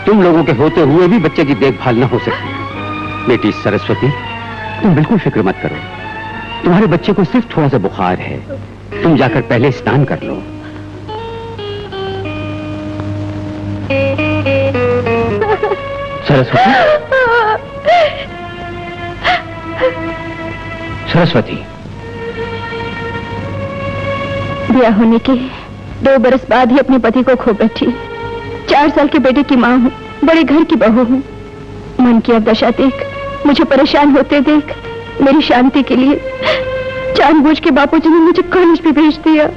तुम लोगों के होते हुए भी बच्चे की देखभाल न हो सकती। बेटी सरस्वती, तुम बिल्कुल फिक्र मत करो, तुम्हारे बच्चे को सिर्फ थोड़ा सा बुखार है, तुम जाकर पहले स्नान कर लो। सरस्वती, सरस्वती, ब्याह होने के 2 बरस बाद ही अपने पति को खो बैठी। 4 साल के बेटे की माँ हूँ, बड़े घर की बहू हूँ। मन की अवदशा देख, मुझे परेशान होते देख, मेरी शांति के लिए जानबूझ के बापूजी ने मुझे कॉलेज भी भेज दिया।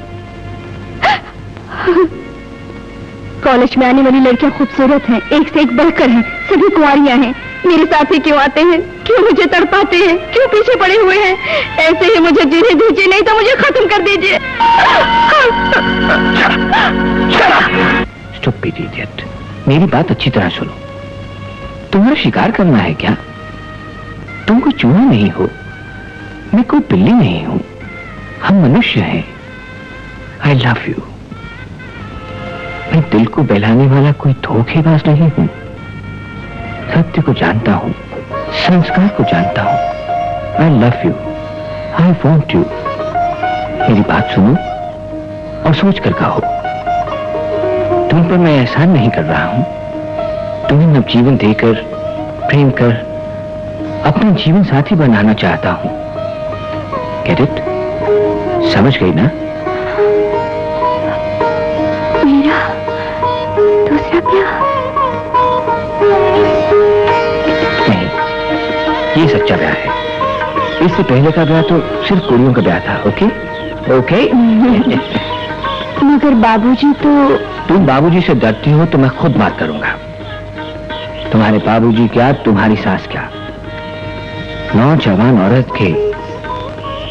कॉलेज में आने वाली लड़कियां खूबसूरत हैं, एक से एक बढ़कर हैं, सभी कुंवारियां हैं। मेरे साथ ही क्यों आते हैं? क्यों मुझे तड़पाते हैं? क्यों पीछे पड़े हुए हैं? ऐसे ही मुझे जीने दीजिए, नहीं तो मुझे खत्म कर दीजिए। Stupid idiot. मेरी बात अच्छी तरह सुनो। तुम्हारा शिकार करना है क्या? तुम कोई चूहा नहीं हो, मैं कोई बिल्ली नहीं हूं, हम मनुष्य हैं। I love you. मैं दिल को बहलाने वाला कोई धोखेबाज नहीं हूं। सत्य को जानता हूं, संस्कार को जानता हूं। I love you, I want you. मेरी बात सुनो और सोच कर कहो। तुम पर मैं एहसान नहीं कर रहा हूं, तुम्हें नवजीवन देकर, प्रेम कर अपना जीवन साथी बनाना चाहता हूं। Get it? समझ गई ना? मेरा दूसरा ब्याह? नहीं, ये सच्चा ब्याह है। इससे पहले का ब्याह तो सिर्फ कुड़ियों का ब्याह था। Okay okay. मगर बाबूजी तो... तुम बाबूजी से डरती हो तो मैं खुद मार करूंगा। तुम्हारे बाबूजी क्या, तुम्हारी सास क्या, नौजवान औरत के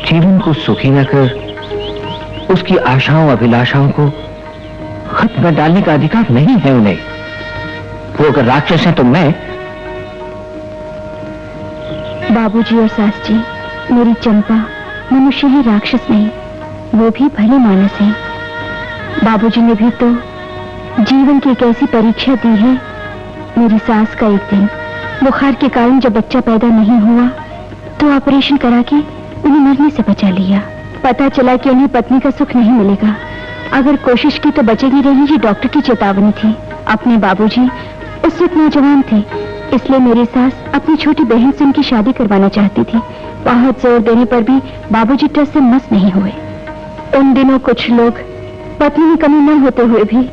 जीवन को सुखी न कर उसकी आशाओं अभिलाषाओं को खत्म में डालने का अधिकार नहीं है उन्हें। वो अगर राक्षस है तो मैं... बाबूजी और सास जी, मेरी चंपा मनुष्य है, राक्षस नहीं। वो भी भले मानस हैं। बाबूजी ने भी तो जीवन की एक ऐसी परीक्षा दी है। मेरी सास का एक दिन बुखार के कारण जब बच्चा पैदा नहीं हुआ तो ऑपरेशन करा के उन्हें मरने से बचा लिया। पता चला कि उन्हें पत्नी का सुख नहीं मिलेगा, अगर कोशिश की तो बचेगी नहीं, ये डॉक्टर की चेतावनी थी। अपने बाबूजी उस वक्त नौजवान थे, इसलिए मेरी सास अपनी छोटी बहन से उनकी शादी करवाना चाहती थी। बहुत जोर देने पर भी बाबूजी टस से मस नहीं हुए। उन दिनों कुछ लोग पत्नी में कमी न होते हुए भी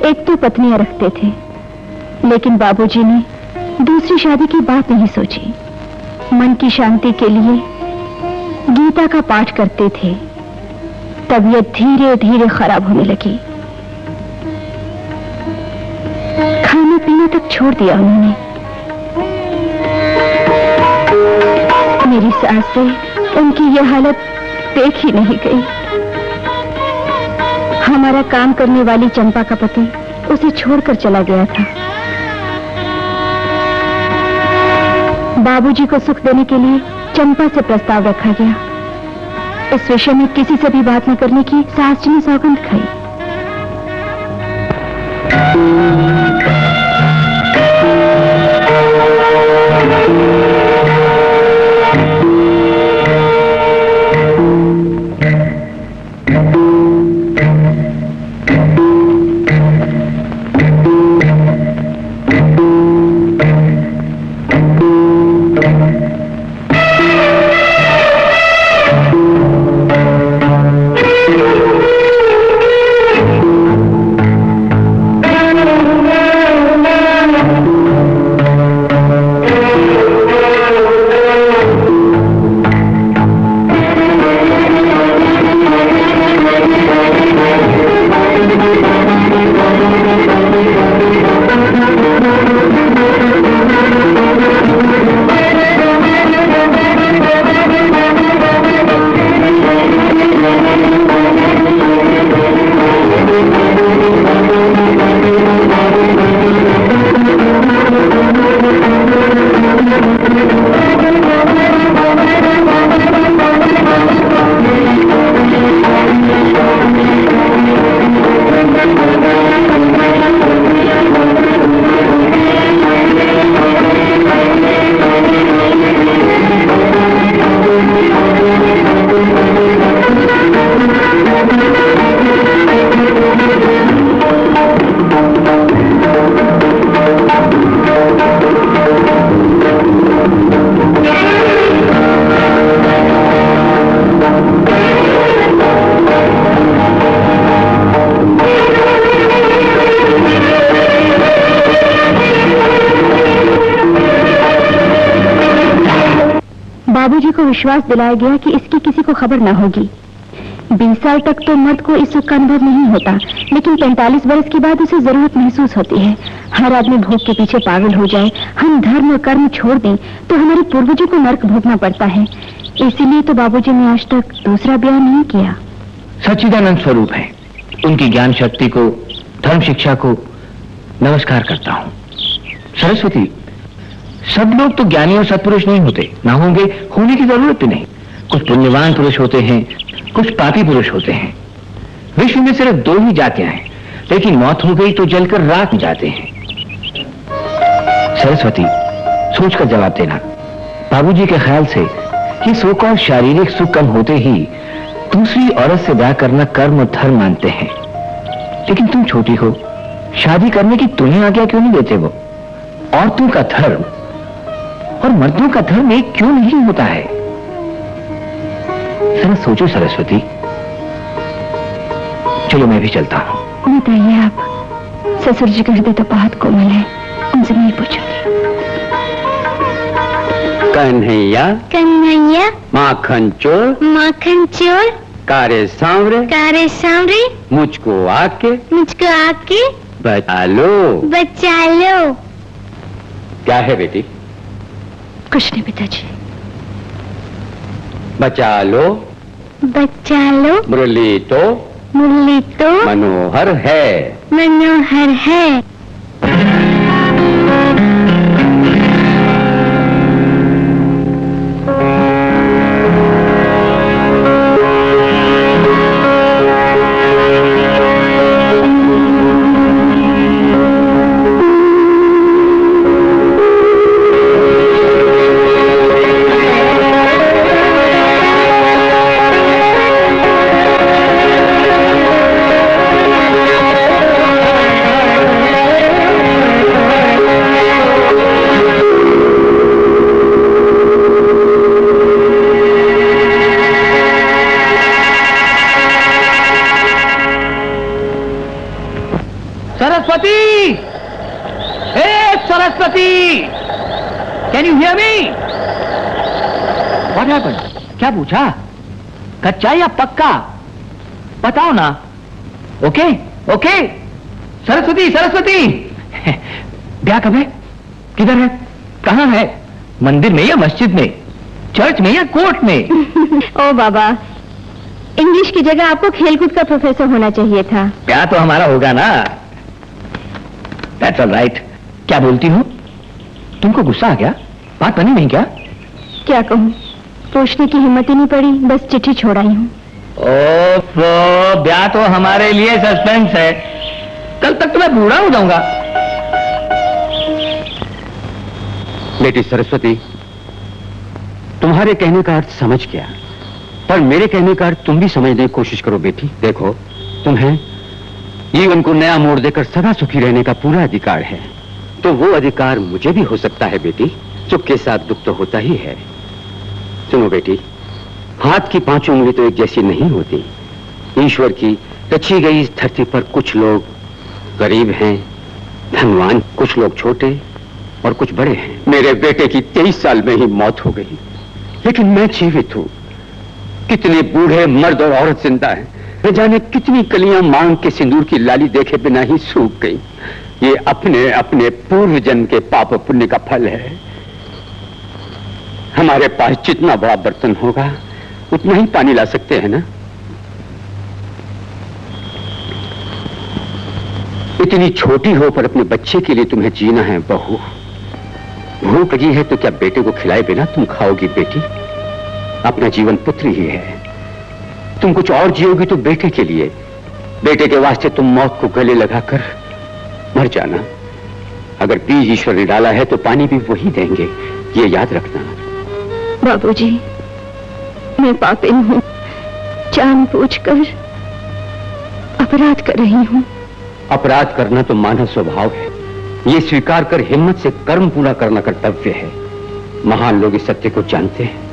एक तो पत्नियां रखते थे, लेकिन बाबूजी ने दूसरी शादी की बात नहीं सोची। मन की शांति के लिए गीता का पाठ करते थे। तबीयत धीरे धीरे खराब होने लगी। खाने पीने तक छोड़ दिया उन्होंने। मेरी सास से उनकी यह हालत देख ही नहीं गई। हमारा काम करने वाली चंपा का पति उसे छोड़कर चला गया था। बाबूजी को सुख देने के लिए चंपा से प्रस्ताव रखा गया। इस विषय में किसी से भी बात न करने की सास जी ने सौगंध खाई। बाबूजी को विश्वास दिलाया गया कि इसकी किसी को खबर ना होगी। 20 साल तक तो मर्द को इस सुख का अनुभव नहीं होता, लेकिन 45 वर्ष के बाद उसे जरूरत महसूस होती है। हर आदमी भोग के पीछे पागल हो जाए, हम धर्म और कर्म छोड़ दें तो हमारे पूर्वजों को नर्क भोगना पड़ता है। इसीलिए तो बाबूजी ने आज तक दूसरा ब्याह नहीं किया। सच्चिदानंद स्वरूप है, उनकी ज्ञान शक्ति को, धर्म शिक्षा को नमस्कार करता हूं। सरस्वती, सब लोग तो ज्ञानी और सत्पुरुष नहीं होते, ना होंगे, होने की जरूरत भी नहीं। कुछ पुण्यवान पुरुष होते हैं, कुछ पापी पुरुष होते हैं। विश्व में सिर्फ 2 ही जातियां हैं, लेकिन मौत हो गई तो जलकर राख में जाते हैं। सरस्वती, सोचकर जवाब देना। बाबूजी के ख्याल से ये सोकॉल शारीरिक सुख कम होते ही दूसरी औरत से ब्याह करना कर्म और धर्म मानते हैं, लेकिन तुम छोटी हो, शादी करने की तुम्हें आज्ञा क्यों नहीं देते वो? औरतों का धर्म और मर्दों का धर्म एक क्यों नहीं होता है? जरा सोचो सरस्वती। चलो मैं भी चलता हूं। बताइए आप, ससुर जी का हृदय तो बहुत कोमल है, उनसे नहीं पूछूंगी। कन्हैया कन्हैया, माखन चोर, माखन चोर, कारे सांवरे, कारे सांवरे, मुझको आके मुझको आके बचा लो। बचा लो। क्या है बेटी? कुछ नहीं पिताजी। बचा लो, बचा लो, मुरली तो मुरली तो मनोहर है। मनोहर है। Saraswati! Hey, Saraswati! Can you hear me? What happened? क्या पूछा? कच्चा या पक्का? बताओ ना। Okay okay. सरस्वती सरस्वती! ब्याह कब है? किधर है? कहाँ है? मंदिर में या मस्जिद में? चर्च में या कोर्ट में? ओ बाबा, इंग्लिश की जगह आपको खेलकूद का प्रोफेसर होना चाहिए था। ब्याह तो हमारा होगा ना। That's all right. क्या बोलती हो? तुमको गुस्सा आ गया? बात बनी नहीं क्या? क्या कहूँ, पूछने की हिम्मत ही नहीं पड़ी, बस चिट्ठी छोड़ आई हूँ। ओह, ब्याह तो हमारे लिए सस्पेंस है। कल तक तो मैं बूढ़ा हो जाऊंगा। बेटी सरस्वती, तुम्हारे कहने का अर्थ समझ गया, पर मेरे कहने का अर्थ तुम भी समझने की कोशिश करो बेटी। देखो, तुम्हें जीवन को नया मोड़ देकर सदा सुखी रहने का पूरा अधिकार है, तो वो अधिकार मुझे भी हो सकता है बेटी। सुख के साथ दुख तो होता ही है। सुनो बेटी, हाथ की 5 उंगली तो एक जैसी नहीं होती। ईश्वर की रची गई इस धरती पर कुछ लोग गरीब हैं, धनवान, कुछ लोग छोटे और कुछ बड़े हैं। मेरे बेटे की 23 साल में ही मौत हो गई, लेकिन मैं जीवित हूं। कितने बूढ़े मर्द और औरत जिंदा हैं, न जाने कितनी कलियां मांग के सिंदूर की लाली देखे बिना ही सूख गई। ये अपने अपने पूर्व जन्म के पाप पुण्य का फल है। हमारे पास जितना बड़ा बर्तन होगा उतना ही पानी ला सकते हैं ना। इतनी छोटी हो पर अपने बच्चे के लिए तुम्हें जीना है बहू। भूख लगी है तो क्या बेटे को खिलाए बिना तुम खाओगी बेटी? अपना जीवन पुत्र ही है। तुम कुछ और जियोगी तो बेटे के लिए। बेटे के वास्ते तुम मौत को गले लगाकर मर जाना। अगर बीज ईश्वर ने डाला है तो पानी भी वही देंगे, ये याद रखना। बाबूजी, मैं पापिन हूँ, जानबूझकर अपराध कर रही हूँ। अपराध करना तो मानव स्वभाव है। ये स्वीकार कर हिम्मत से कर्म पूरा करना कर्तव्य है। महान लोग इस सत्य को जानते हैं।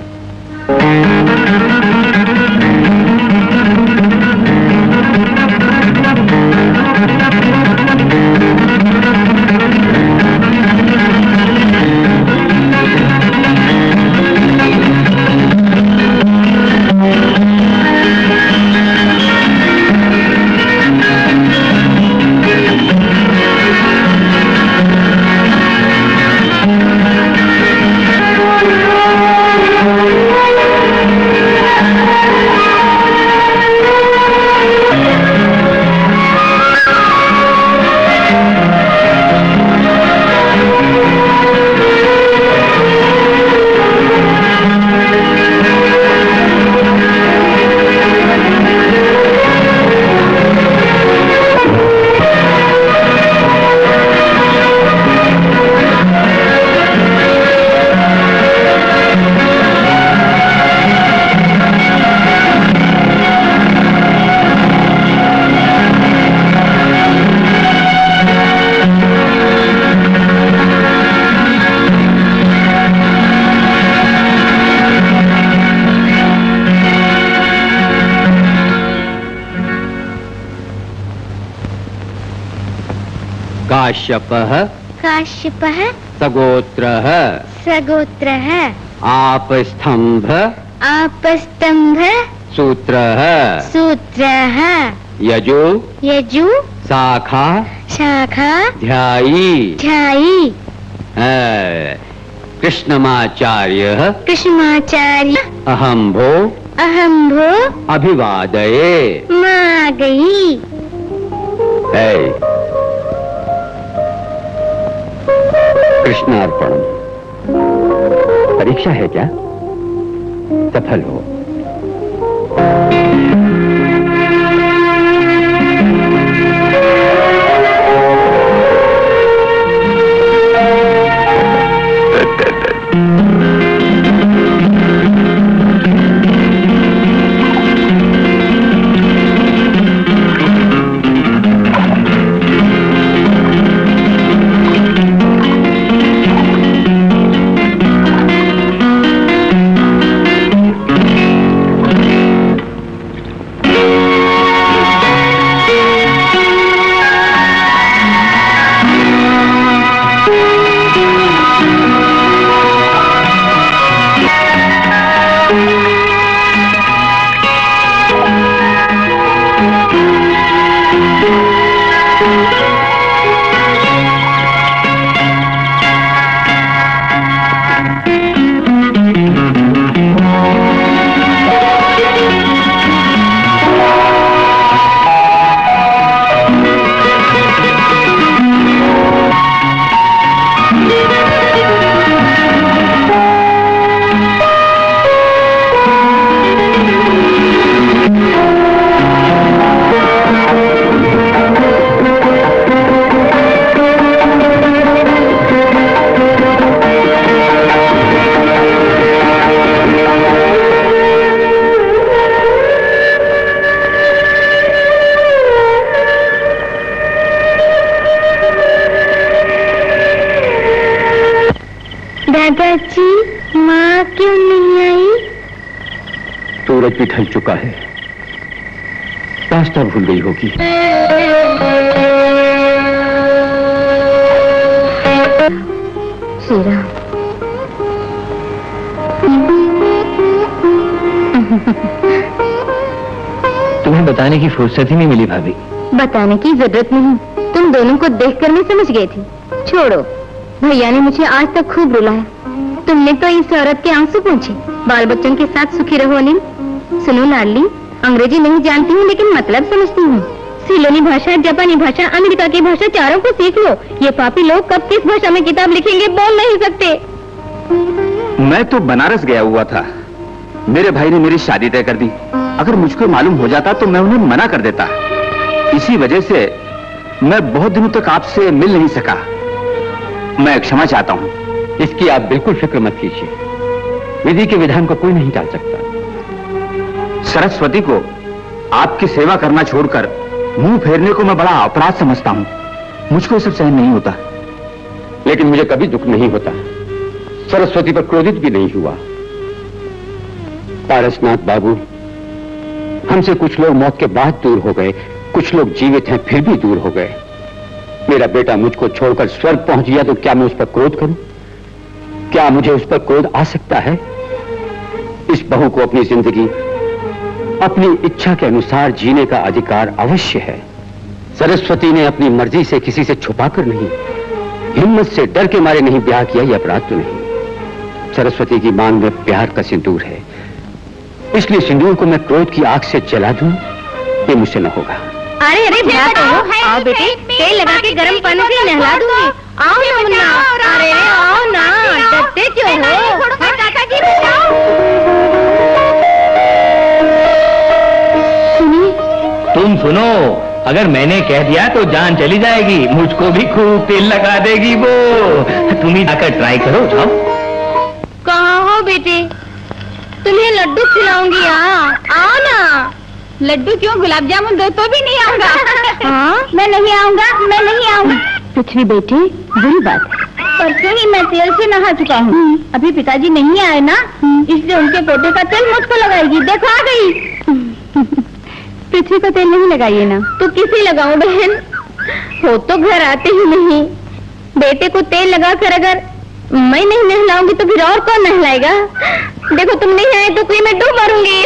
काश्यपः काश्यपः सगोत्रः सगोत्रः आपस्तंभ आपस्तंभ सूत्रः सूत्रः यजु यजु शाखा शाखा ध्यायी ध्यायी कृष्णमाचार्यः कृष्णाचार्य अहम्भो अहम्भो अभिवादये माँ गई। कृष्णार्पणम। परीक्षा है क्या? सफल हो। दादाजी माँ क्यों नहीं आई? सूरज भी ढल चुका है, रास्ता भूल गई होगी। श्री राम। तुम्हें बताने की फुर्सत ही नहीं मिली भाभी। बताने की जरूरत नहीं, तुम दोनों को देखकर मैं समझ गई थी। छोड़ो, भैया ने मुझे आज तक खूब रुलाया। तुमने तो इस औरत के आंसू पूछे। बाल बच्चों के साथ सुखी रहो अनिल। सुनो लाडली, अंग्रेजी नहीं जानती हूँ लेकिन मतलब समझती हूँ। सिलोनी भाषा, जापानी भाषा, अमेरिका की भाषा चारों को सीख लो। ये पापी लोग कब किस भाषा में किताब लिखेंगे बोल नहीं सकते। मैं तो बनारस गया हुआ था, मेरे भाई ने मेरी शादी तय कर दी। अगर मुझको मालूम हो जाता तो मैं उन्हें मना कर देता। इसी वजह से मैं बहुत दिनों तक आपसे मिल नहीं सका। मैं क्षमा चाहता हूँ। इसकी आप बिल्कुल फिक्र मत कीजिए, विधि के विधान को कोई नहीं टाल सकता। सरस्वती को आपकी सेवा करना छोड़कर मुंह फेरने को मैं बड़ा अपराध समझता हूँ। मुझको ये सब सहन नहीं होता। लेकिन मुझे कभी दुख नहीं होता, सरस्वती पर क्रोधित भी नहीं हुआ। पारसनाथ बाबू, हमसे कुछ लोग मौत के बाद दूर हो गए, कुछ लोग जीवित हैं फिर भी दूर हो गए। मेरा बेटा मुझको छोड़कर स्वर्ग पहुंच गया तो क्या मैं उस पर क्रोध करूं? क्या मुझे उस पर क्रोध आ सकता है? इस बहू को अपनी जिंदगी अपनी इच्छा के अनुसार जीने का अधिकार अवश्य है। सरस्वती ने अपनी मर्जी से किसी से छुपाकर नहीं, हिम्मत से डर के मारे नहीं ब्याह किया, यह अपराध तो नहीं। सरस्वती की मांग में प्यार का सिंदूर है, इसलिए सिंदूर को मैं क्रोध की आग से जला दूं, ये मुझसे न होगा। अरे अरे आओ बेटे, तेल लगा के गर्म पानी से नहला दूंगी। आओ ना मुन्ना, अरे आओ ना, डरते क्यों हो? तुम सुनो, अगर मैंने कह दिया तो जान चली जाएगी। मुझको भी खूब तेल लगा देगी वो। तुम ही जाकर ट्राई करो, जाओ। कहाँ हो बेटे? तुम्हें लड्डू खिलाऊंगी। आओ ना। लड्डू क्यों, गुलाब जामुन दो तो भी नहीं आऊंगा। हाँ, मैं नहीं आऊंगा, मैं नहीं आऊंगा। पृथ्वी बेटी, बुरी बात है। परसों ही मैं तेल से नहा चुका हूँ। अभी पिताजी नहीं आए ना, इसलिए उनके पोते का तेल मुझको लगाएगी। देखो आ गई। पृथ्वी को तेल नहीं लगाइए ना। तो किसे लगाऊं बहन? वो तो घर आते ही नहीं। बेटे को तेल लगाकर अगर मैं नहीं नहलाऊंगी तो फिर और कौन नहलाएगा? देखो तुम नहीं आए तो कोई मैं डूब मरूंगी।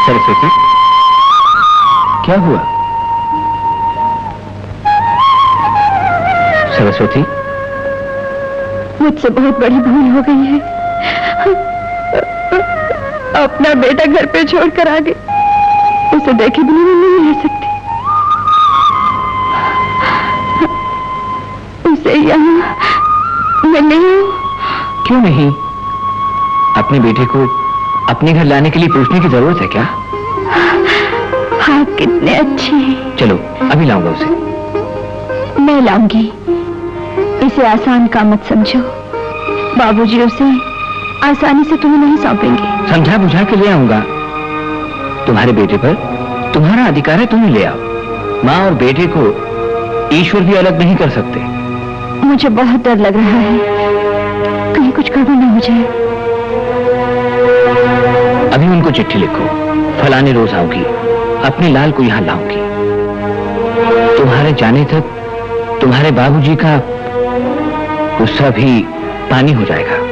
सरस्वती, क्या हुआ? सरस्वती, मुझसे बहुत बड़ी भूल हो गई है। अपना बेटा घर पे छोड़कर आ गई। उसे देखे बिना मैं नहीं रह सकती। उसे यहाँ मैं नहीं हूँ। क्यों नहीं? अपने बेटे को अपने घर लाने के लिए पूछने की जरूरत है क्या? हाँ, कितने अच्छे हैं। चलो अभी लाऊंगा उसे। मैं लाऊंगी। इसे आसान काम मत समझो। बाबूजी उसे आसानी से तुम्हें नहीं सौंपेंगे। समझा बुझा के ले आऊंगा। तुम्हारे बेटे पर तुम्हारा अधिकार है, तुम्हें ले आओ। माँ और बेटे को ईश्वर भी अलग नहीं कर सकते। मुझे बहुत डर लग रहा है, कहीं कुछ गड़बड़ न हो जाए। अभी उनको चिट्ठी लिखो, फलाने रोज आऊंगी, अपने लाल को यहाँ लाऊंगी। तुम्हारे जाने तक तुम्हारे बाबूजी का गुस्सा भी पानी हो जाएगा।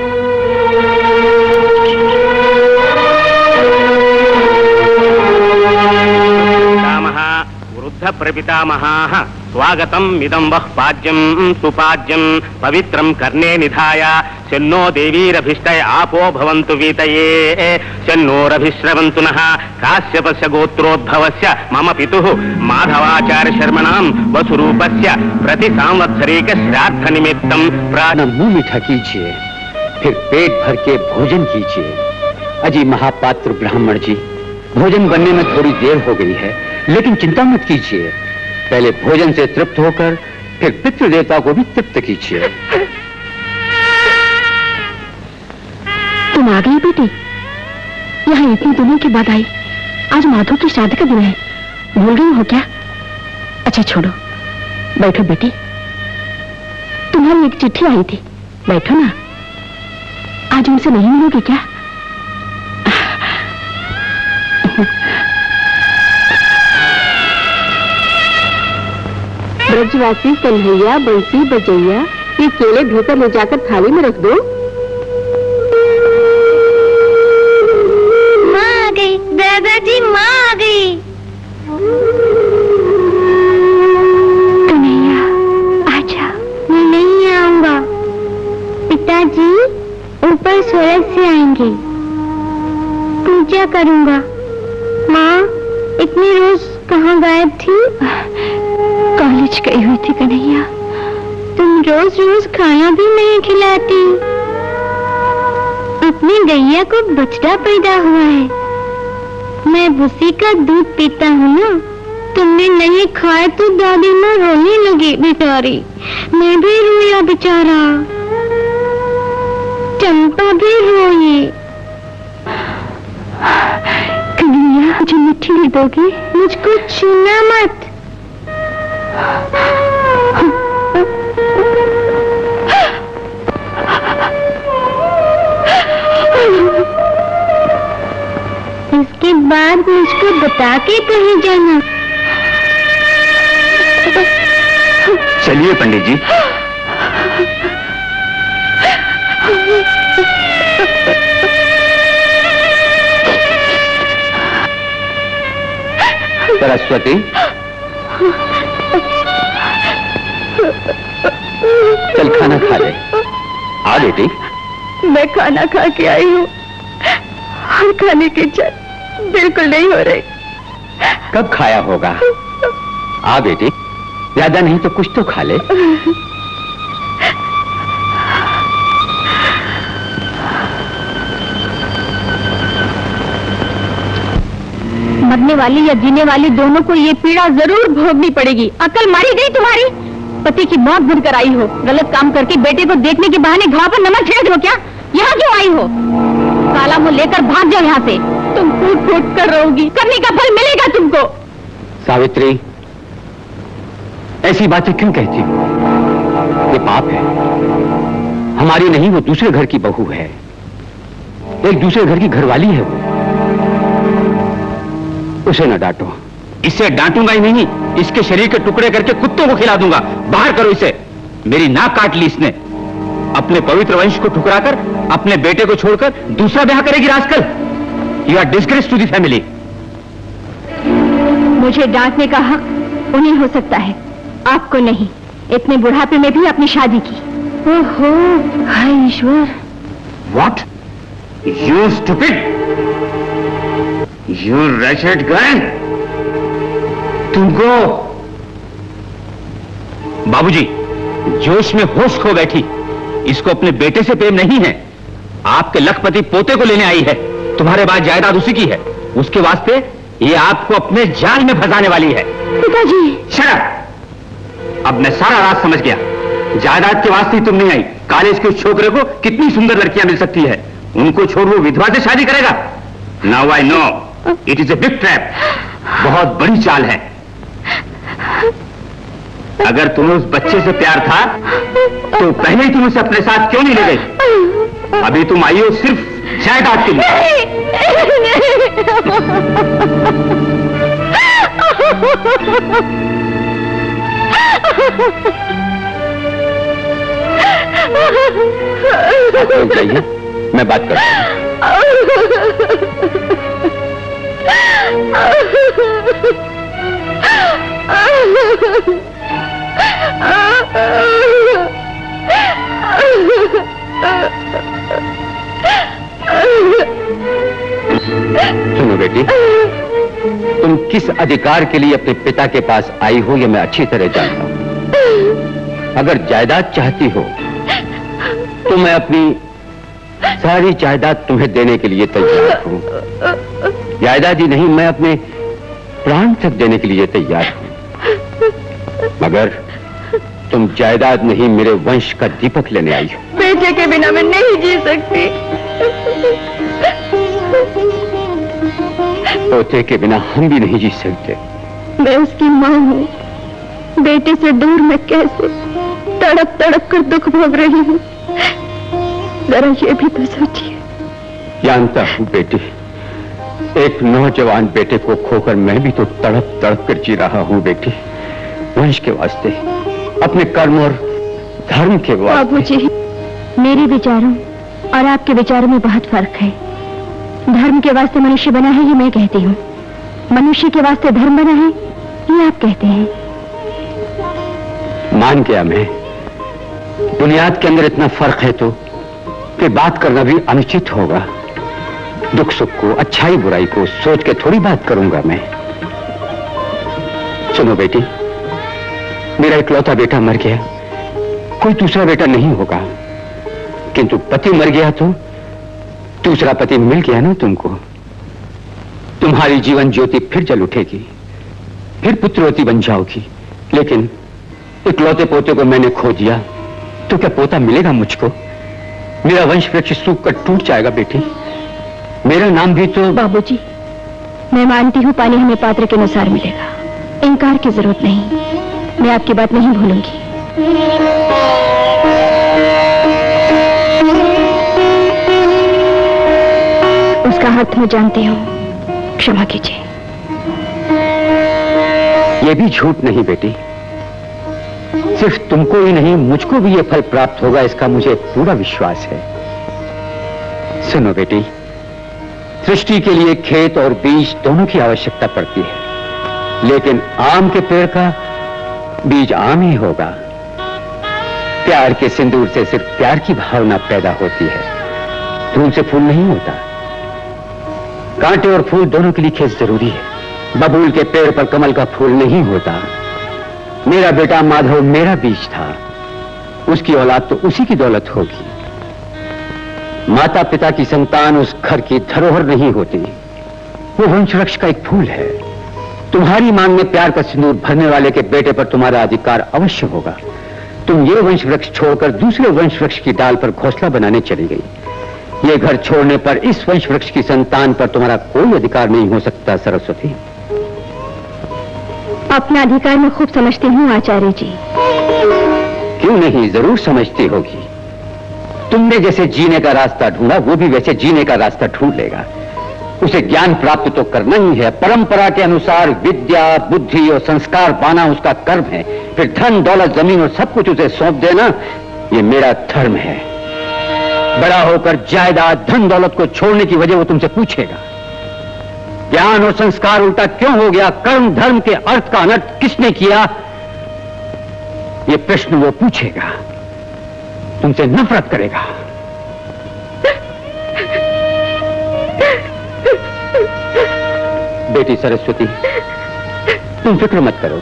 वृद्ध प्रपितामहाः स्वागतम् इदं वः पाज्यं सुपाज्यं पवित्रं कर्णे निधाय शन्नो देवीरभिष्टय आपो भवन्तु वीतये शन्नोरभिश्रवन्तु नः काश्यपस्य गोत्रोद्भवस्य मम पितुः माधवाचार्य शर्मणां वसुरूपस्य प्रति सांवत्सरिक श्राद्ध निमित्तं अपना मुंह मीठा कीजिए, फिर पेट भर के भोजन कीजिए। अजी महापात्र ब्राह्मण जी, भोजन बनने में थोड़ी देर हो गई है, लेकिन चिंता मत कीजिए। पहले भोजन से तृप्त होकर फिर पितृ देवता को भी तृप्त कीजिए। तुम आ गई बेटी? यहाँ इतने दिनों के बाद आई। आज माधव की शादी का दिन है, भूल गई हो क्या? अच्छा छोड़ो, बैठो बेटी। तुम्हारी एक चिट्ठी आई थी, बैठो ना। आज उनसे नहीं मिलोगी क्या? ब्रजवासी कन्हैया बंसी बजैया, ये केले भीतर ले जाकर थाली में रख दो। माँ आ गई, दादाजी माँ आ गई। कन्हैया आजा। मैं नहीं आऊंगा। पिताजी ऊपर सूरज से आएंगे, पूजा करूंगा। माँ इतनी रोज कहाँ गायब थी? कॉलेज गई हुई थी कन्हैया। तुम रोज रोज खाना भी नहीं खिलाती। अपनी गैया को बछड़ा पैदा हुआ है, मैं उसी का दूध पीता हूँ ना। तुमने नहीं खाया तो दादी माँ रोने लगी बेचारी। मैं भी रोया बेचारा, चंपा भी रोई। कन्हैया मुझे मिठी दोगी? मुझको छूना मत। इसके बाद मुझको बता के कहीं जाना। चलिए पंडित जी। सरस्वती, चल खाना खा ले। आ बेटी। मैं खाना खा के आई हूँ और खाने की इच्छा बिल्कुल नहीं हो रही। कब खाया होगा? आ बेटी, ज्यादा नहीं तो कुछ तो खा ले। मरने वाली या जीने वाली दोनों को ये पीड़ा जरूर भोगनी पड़ेगी। अकल मारी गई तुम्हारी? पति की मौत भूलकर आई हो, गलत काम करके बेटे को देखने के बहाने घाव पर नमक छिड़क दो क्या? यहाँ क्यों आई हो? काला मुंह लेकर भाग जाओ यहाँ से। तुम फूट फूट कर रहोगी, करने का फल मिलेगा तुमको। सावित्री, ऐसी बातें क्यों कहती हो? ये पाप है। हमारी नहीं, वो दूसरे घर की बहू है, एक दूसरे घर की घरवाली है वो। उसे न डांटो। इसे डांटूंगा ही नहीं, इसके शरीर के टुकड़े करके कुत्तों को खिला दूंगा। बाहर करो इसे। मेरी नाक काट ली इसने। अपने पवित्र वंश को ठुकराकर अपने बेटे को छोड़कर दूसरा ब्याह करेगी rascal. You are disgrace to the family. मुझे डांटने का हक उन्हें हो सकता है, आपको नहीं। इतने बुढ़ापे में भी अपनी शादी की। ओहो, हाय ईश्वर। What? You stupid! You wretched girl! तुमको बाबूजी, जोश में होश खो बैठी। इसको अपने बेटे से प्रेम नहीं है। आपके लखपति पोते को लेने आई है। तुम्हारे बाद जायदाद उसी की है। उसके वास्ते ये आपको अपने जाल में फंसाने वाली है। पिताजी। Shut up! अब मैं सारा राज समझ गया। जायदाद के वास्ते ही तुम नहीं आई। कॉलेज के उस छोकरे को कितनी सुंदर लड़कियां मिल सकती है, उनको छोड़ वो विधवा से शादी करेगा। Now I know it is a big trap. बहुत बड़ी चाल है। अगर तुम्हें उस बच्चे से प्यार था तो पहले ही तुम उसे अपने साथ क्यों नहीं ले गई? अभी तुम आई हो सिर्फ जायदाद के लिए। जाइए, मैं बात करता सुनो बेटी, तुम किस अधिकार के लिए अपने पिता के पास आई हो ये मैं अच्छी तरह जानता हूं। अगर जायदाद चाहती हो तो मैं अपनी सारी जायदाद तुम्हें देने के लिए तैयार हूं। जायदाद ही नहीं, मैं अपने प्राण तक देने के लिए तैयार हूं। मगर तुम जायदाद नहीं, मेरे वंश का दीपक लेने आई हो। बेटे के बिना मैं नहीं जी सकती। पोते के बिना हम भी नहीं जी सकते। मैं उसकी माँ हूँ। बेटे से दूर मैं कैसे तड़प तड़प कर दुख भोग रही हूँ, जरा ये भी तो सोचिए। जानता हूँ बेटी, एक नौजवान बेटे को खोकर मैं भी तो तड़प तड़प कर जी रहा हूँ बेटी। वंश के वास्ते, अपने कर्म और धर्म के वास्ते। बाबूजी, मेरे विचारों और आपके विचारों में बहुत फर्क है। धर्म के वास्ते मनुष्य बना है ये मैं कहती हूँ, मनुष्य के वास्ते धर्म बना है ये आप कहते हैं। मान गया मैं, बुनियाद के अंदर इतना फर्क है तो कि बात करना भी अनुचित होगा। दुख सुख को, अच्छाई बुराई को सोच के थोड़ी बात करूंगा मैं। सुनो बेटी, मेरा इकलौता बेटा मर गया, कोई दूसरा बेटा नहीं होगा, किंतु पति मर गया तो दूसरा पति मिल गया ना तुमको। तुम्हारी जीवन ज्योति फिर जल उठेगी, फिर पुत्रवती बन जाओगी। लेकिन इकलौते पोते को मैंने खो दिया तो क्या पोता मिलेगा मुझको? मेरा वंश वृक्ष सूख कर टूट जाएगा बेटी। मेरा नाम भी तो। बाबूजी, मैं मानती हूँ पानी हमें पात्र के अनुसार मिलेगा, इनकार की जरूरत नहीं। मैं आपकी बात नहीं भूलूंगी। उसका हाथ मैं जानती हूँ, क्षमा कीजिए। ये भी झूठ नहीं बेटी, सिर्फ तुमको ही नहीं मुझको भी ये फल प्राप्त होगा, इसका मुझे पूरा विश्वास है। सुनो बेटी, सृष्टि के लिए खेत और बीज दोनों की आवश्यकता पड़ती है, लेकिन आम के पेड़ का बीज आम ही होगा। प्यार के सिंदूर से सिर्फ प्यार की भावना पैदा होती है, धूल से फूल नहीं होता। कांटे और फूल दोनों के लिए खेत जरूरी है। बबूल के पेड़ पर कमल का फूल नहीं होता। मेरा बेटा माधव मेरा बीज था, उसकी औलाद तो उसी की दौलत होगी। माता पिता की संतान उस घर की धरोहर नहीं होती, वो वंशवृक्ष का एक फूल है। तुम्हारी मांग में प्यार का सिंदूर भरने वाले के बेटे पर तुम्हारा अधिकार अवश्य होगा। तुम ये वंशवृक्ष छोड़कर दूसरे वंशवृक्ष की डाल पर घोंसला बनाने चली गई। ये घर छोड़ने पर इस वंशवृक्ष की संतान पर तुम्हारा कोई अधिकार नहीं हो सकता सरस्वती। अपना अधिकार मैं खूब समझती हूँ आचार्य जी। क्यों नहीं, जरूर समझती होगी। तुमने जैसे जीने का रास्ता ढूंढा, वो भी वैसे जीने का रास्ता ढूंढ लेगा। उसे ज्ञान प्राप्त तो करना ही है। परंपरा के अनुसार विद्या, बुद्धि और संस्कार पाना उसका कर्म है। फिर धन, दौलत, जमीन और सब कुछ उसे सौंप देना, ये मेरा धर्म है। बड़ा होकर जायदाद, धन, दौलत को छोड़ने की वजह वो तुमसे पूछेगा। ज्ञान और संस्कार उल्टा क्यों हो गया, कर्म धर्म के अर्थ का अनर्थ किसने किया, ये प्रश्न वो पूछेगा। तुमसे नफरत करेगा। बेटी सरस्वती, तुम फिक्र मत करो।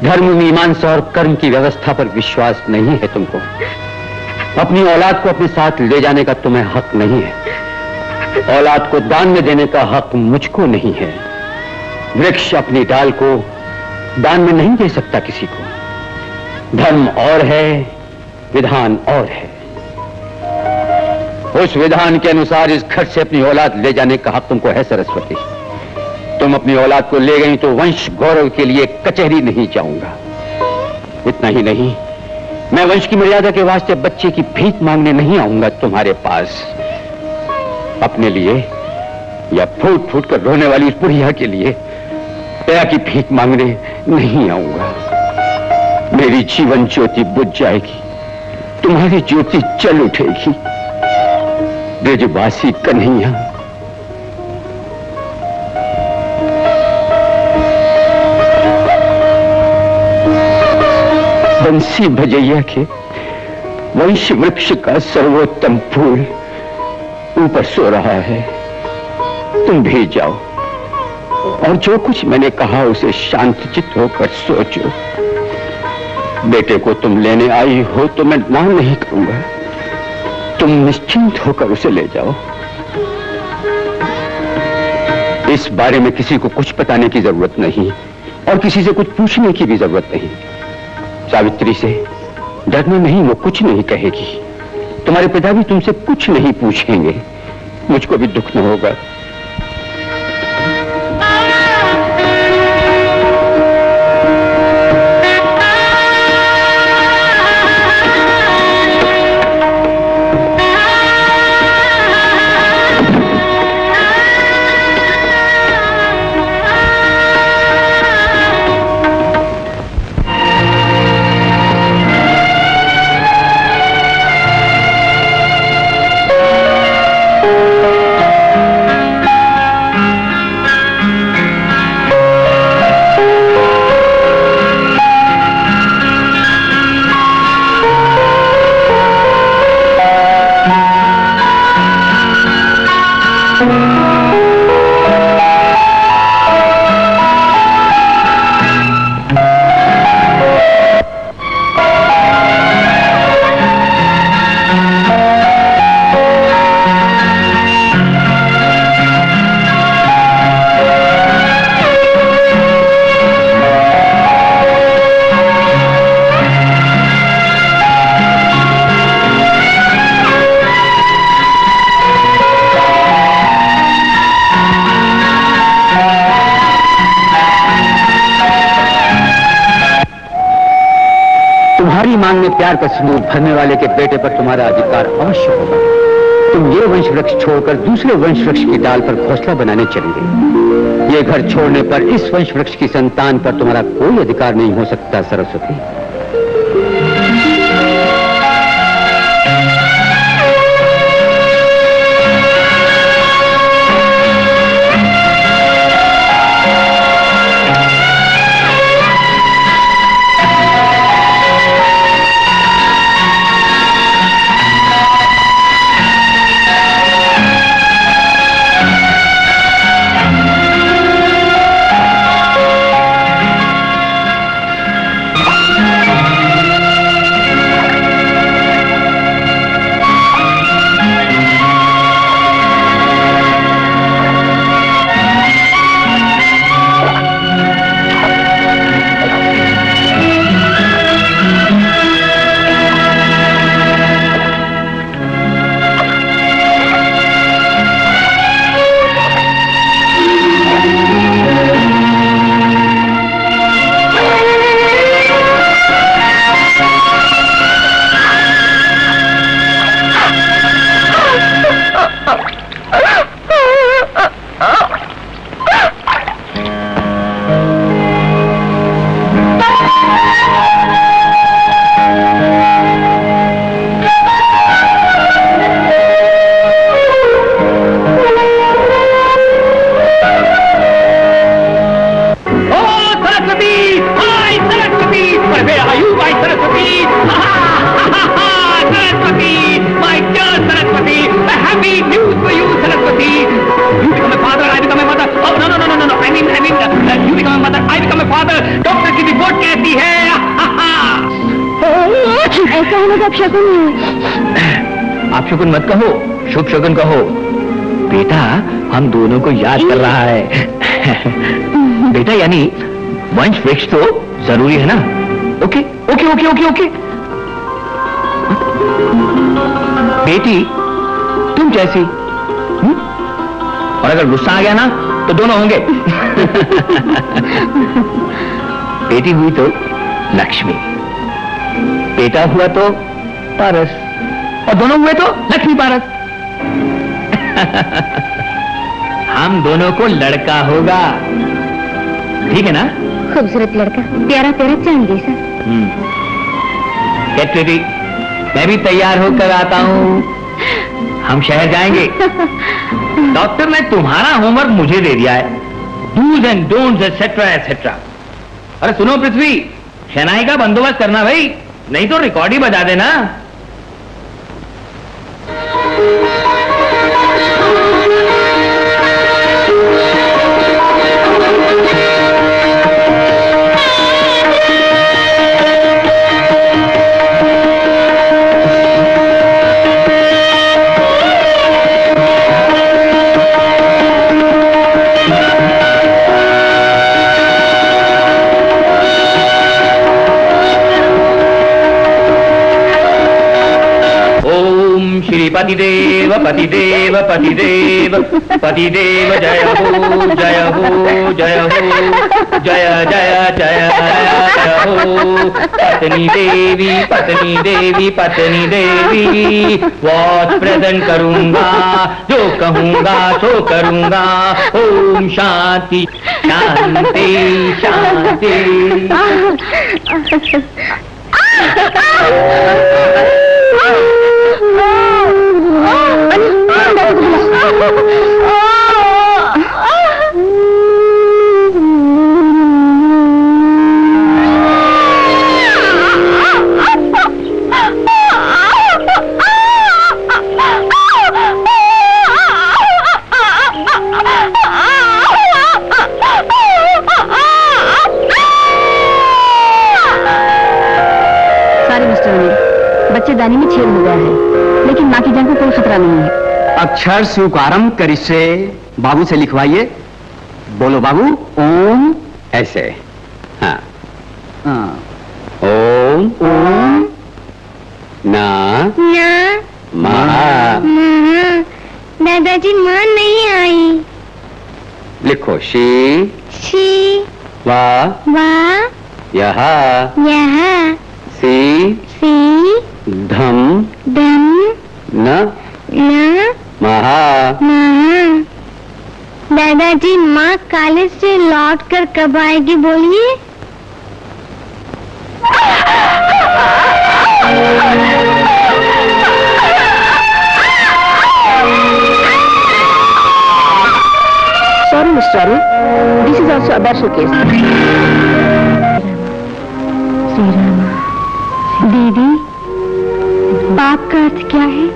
धर्म, मीमांसा और कर्म की व्यवस्था पर विश्वास नहीं है तुमको। अपनी औलाद को अपने साथ ले जाने का तुम्हें हक नहीं है। औलाद को दान में देने का हक मुझको नहीं है। वृक्ष अपनी डाल को दान में नहीं दे सकता किसी को। धर्म और है, विधान और है। उस विधान के अनुसार इस घर से अपनी औलाद ले जाने का हक तुमको है सरस्वती। तुम अपनी औलाद को ले गई तो वंश गौरव के लिए कचहरी नहीं जाऊंगा। इतना ही नहीं, मैं वंश की मर्यादा के वास्ते बच्चे की भीख मांगने नहीं आऊंगा तुम्हारे पास। अपने लिए या फूट फूट कर रोने वाली उस बुढ़िया के लिए दया की भीख मांगने नहीं आऊंगा। मेरी जीवन ज्योति बुझ जाएगी, तुम्हारी ज्योति चल उठेगी। ब्रजवासी कन्हैया, बंसी भजैया के वंश वृक्ष का सर्वोत्तम फूल ऊपर सो रहा है। तुम भी जाओ और जो कुछ मैंने कहा उसे शांतचित्त होकर सोचो। बेटे को तुम लेने आई हो तो मैं ना नहीं करूंगा। तुम निश्चिंत होकर उसे ले जाओ। इस बारे में किसी को कुछ बताने की जरूरत नहीं और किसी से कुछ पूछने की भी जरूरत नहीं। सावित्री से डरना नहीं, वो कुछ नहीं कहेगी। तुम्हारे पिता भी तुमसे कुछ नहीं पूछेंगे। मुझको भी दुख न होगा। मांग में प्यार का सिंदूर भरने वाले के बेटे पर तुम्हारा अधिकार अवश्य होगा। तुम ये वंश वृक्ष छोड़कर दूसरे वंश वृक्ष की डाल पर घोंसला बनाने चले गए। ये घर छोड़ने पर इस वंश वृक्ष की संतान पर तुम्हारा कोई अधिकार नहीं हो सकता सरस्वती। फादर, डॉक्टर की रिपोर्ट कहती है। ऐसा होना तो अपशकुन आप शकुन मत कहो, शुभ शकुन कहो। बेटा हम दोनों को याद कर रहा है। बेटा यानी वंश वृक्ष तो जरूरी है ना। Okay okay okay okay okay. बेटी तुम जैसी, और अगर गुस्सा आ गया ना तो दोनों होंगे। बेटी हुई तो लक्ष्मी, बेटा हुआ तो पारस, और दोनों हुए तो लक्ष्मी पारस। हम दोनों को लड़का होगा, ठीक है ना? खूबसूरत लड़का, प्यारा प्यारा चांद जैसा। गेट रेडी, मैं भी तैयार होकर आता हूँ। हम शहर जाएंगे। डॉक्टर ने तुम्हारा होमवर्क मुझे दे दिया है, dos and don'ts etcetera etcetera. अरे सुनो पृथ्वी, शहनाई का बंदोबस्त करना भाई, नहीं तो रिकॉर्ड ही बजा देना। पतिदेव पतिदेव पतिदेव पतिदेव, जय हो जय हो जय हो, जय जय जय जय हो। पत्नी देवी पत्नी देवी पत्नी देवी, वॉच प्रेजेंट करूंगा, जो कहूंगा सो करूंगा। ओम शांति शांति शांति। बच्चेदानी में छेद हो गया है, लेकिन माँ की जान को कोई खतरा नहीं है। अक्षर स्वीकारम करिष्ये, बाबू से लिखवाइए। बोलो बाबू, ओम ऐसे। हाँ हाँ, ओम ओम ना ना महा। दादाजी माँ नहीं आई। लिखो शी शी वा वा यहाँ सी सी धम धम न न महा। दादाजी माँ कॉलेज से लौट कर कब आएगी बोलिए? Sorry, Mr. Arun. This is also a abortion case. दीदी, पाप का अर्थ क्या है?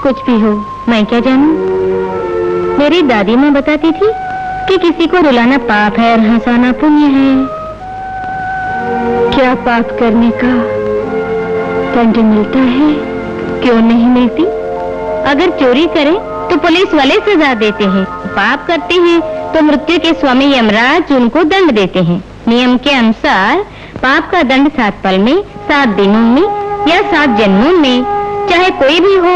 कुछ भी हो, मैं क्या जानूं? मेरी दादी माँ बताती थी कि किसी को रुलाना पाप है और हंसाना पुण्य है। क्या पाप करने का दंड मिलता है? क्यों नहीं मिलती? अगर चोरी करे तो पुलिस वाले सजा देते हैं, पाप करते हैं तो मृत्यु के स्वामी यमराज उनको दंड देते हैं। नियम के अनुसार पाप का दंड 7 पल में, 7 दिनों में या 7 जन्मों में, चाहे कोई भी हो,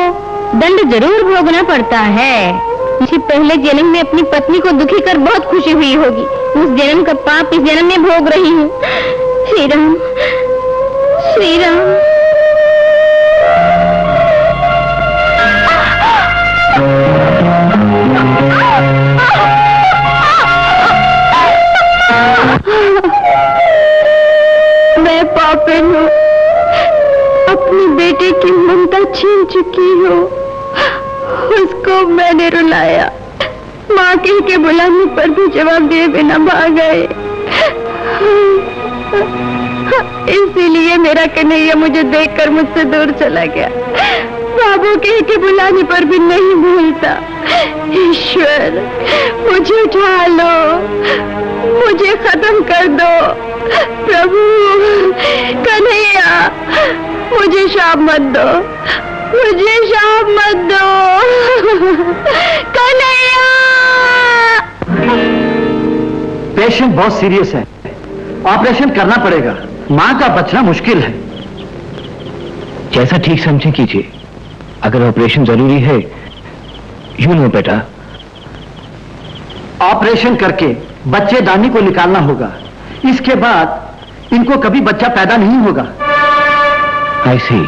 दंड जरूर भोगना पड़ता है। मुझे पहले जन्म में अपनी पत्नी को दुखी कर बहुत खुशी हुई होगी, उस जन्म का पाप इस जन्म में भोग रही हूँ। श्री राम श्री राम। मैं पापिन हूँ, अपनी बेटे की ममता छीन चुकी हूँ। उसको मैंने रुलाया, माँ कह के बुलाने पर भी जवाब दिए बिना भाग गए। इसीलिए मेरा कन्हैया मुझे देखकर मुझसे दूर चला गया। बाबू कह के बुलाने पर भी नहीं भूलता। ईश्वर, मुझे उठा लो, मुझे खत्म कर दो। प्रभु कन्हैया, मुझे शाप मत दो, मुझे शाप मत दो कन्हैया। पेशेंट बहुत सीरियस है, ऑपरेशन करना पड़ेगा। मां का बचना मुश्किल है। जैसा ठीक समझे कीजिए। अगर ऑपरेशन जरूरी है, यू नो बेटा। ऑपरेशन करके बच्चे दानी को निकालना होगा। इसके बाद इनको कभी बच्चा पैदा नहीं होगा। I see.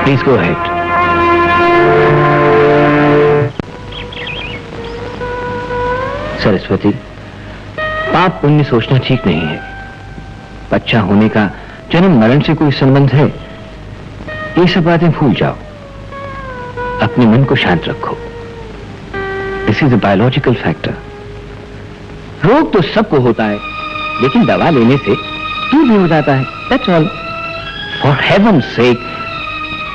Please go ahead. Saraswati, पाप पुण्य सोचना ठीक नहीं है। बच्चा होने का जन्म मरण से कोई संबंध है, ये सब बातें भूल जाओ। अपने मन को शांत रखो। This is a biological factor. रोग तो सबको होता है, लेकिन दवा लेने से क्यों भी हो जाता है। That's all. For heaven's sake,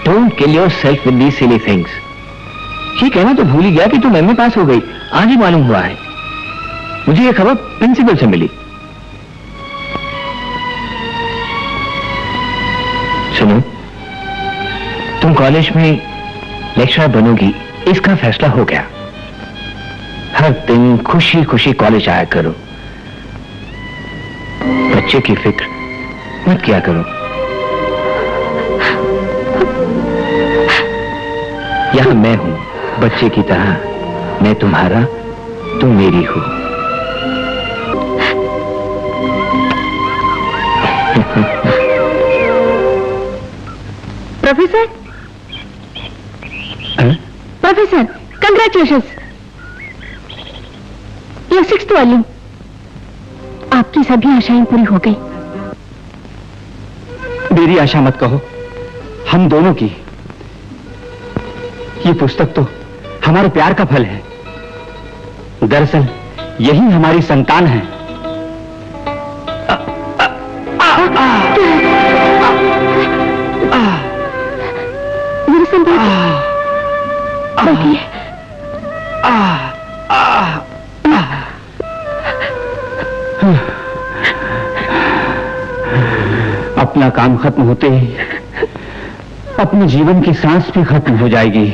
don't kill yourself with these silly things. ये कहना तो भूल ही गया कि तुम एमए पास हो गई। आज ही मालूम हुआ है। मुझे ये खबर प्रिंसिपल से मिली। सुनो, तुम कॉलेज में लेक्चरर बनोगी, इसका फैसला हो गया। हर दिन खुशी खुशी कॉलेज आया करो। बच्चे की फिक्र मत किया करो। यहां मैं हूं बच्चे की तरह। मैं तुम्हारा, तुम मेरी हो। Professor, professor, congratulations. ये 6th वॉल्यूम। आपकी सभी आशाएं पूरी हो गई। मेरी आशा मत कहो, हम दोनों की। ये पुस्तक तो हमारे प्यार का फल है। दरअसल यही हमारी संतान है। मेरी संतान बैठिए। अपना काम खत्म होते ही अपने जीवन की सांस भी खत्म हो जाएगी।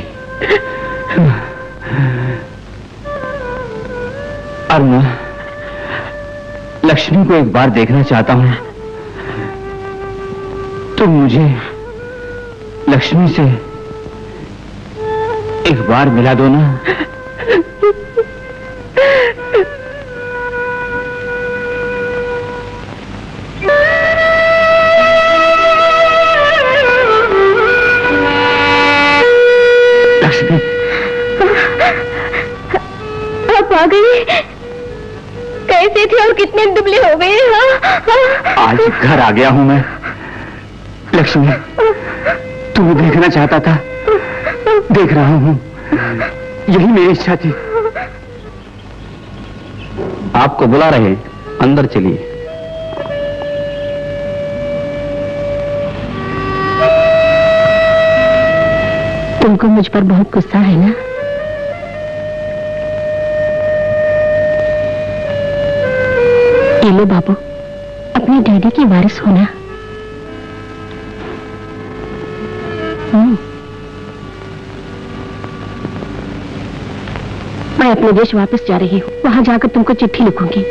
अरुणा, लक्ष्मी को एक बार देखना चाहता हूं। तुम मुझे लक्ष्मी से एक बार मिला दो ना। लक्ष्मी, आप आ गई। कैसे थे और कितने दुबले हो गए। आज घर आ गया हूं मैं। लक्ष्मी, तुम्हें देखना चाहता था, देख रहा हूं। यही मेरी इच्छा थी। आपको बुला रहे हैं, अंदर चलिए। तुमको मुझ पर बहुत गुस्सा है ना? ये लो बाबू, अपने डैडी की वारिस होना। मैं अपने देश वापस जा रही हूँ। वहां जाकर तुमको चिट्ठी लिखूंगी।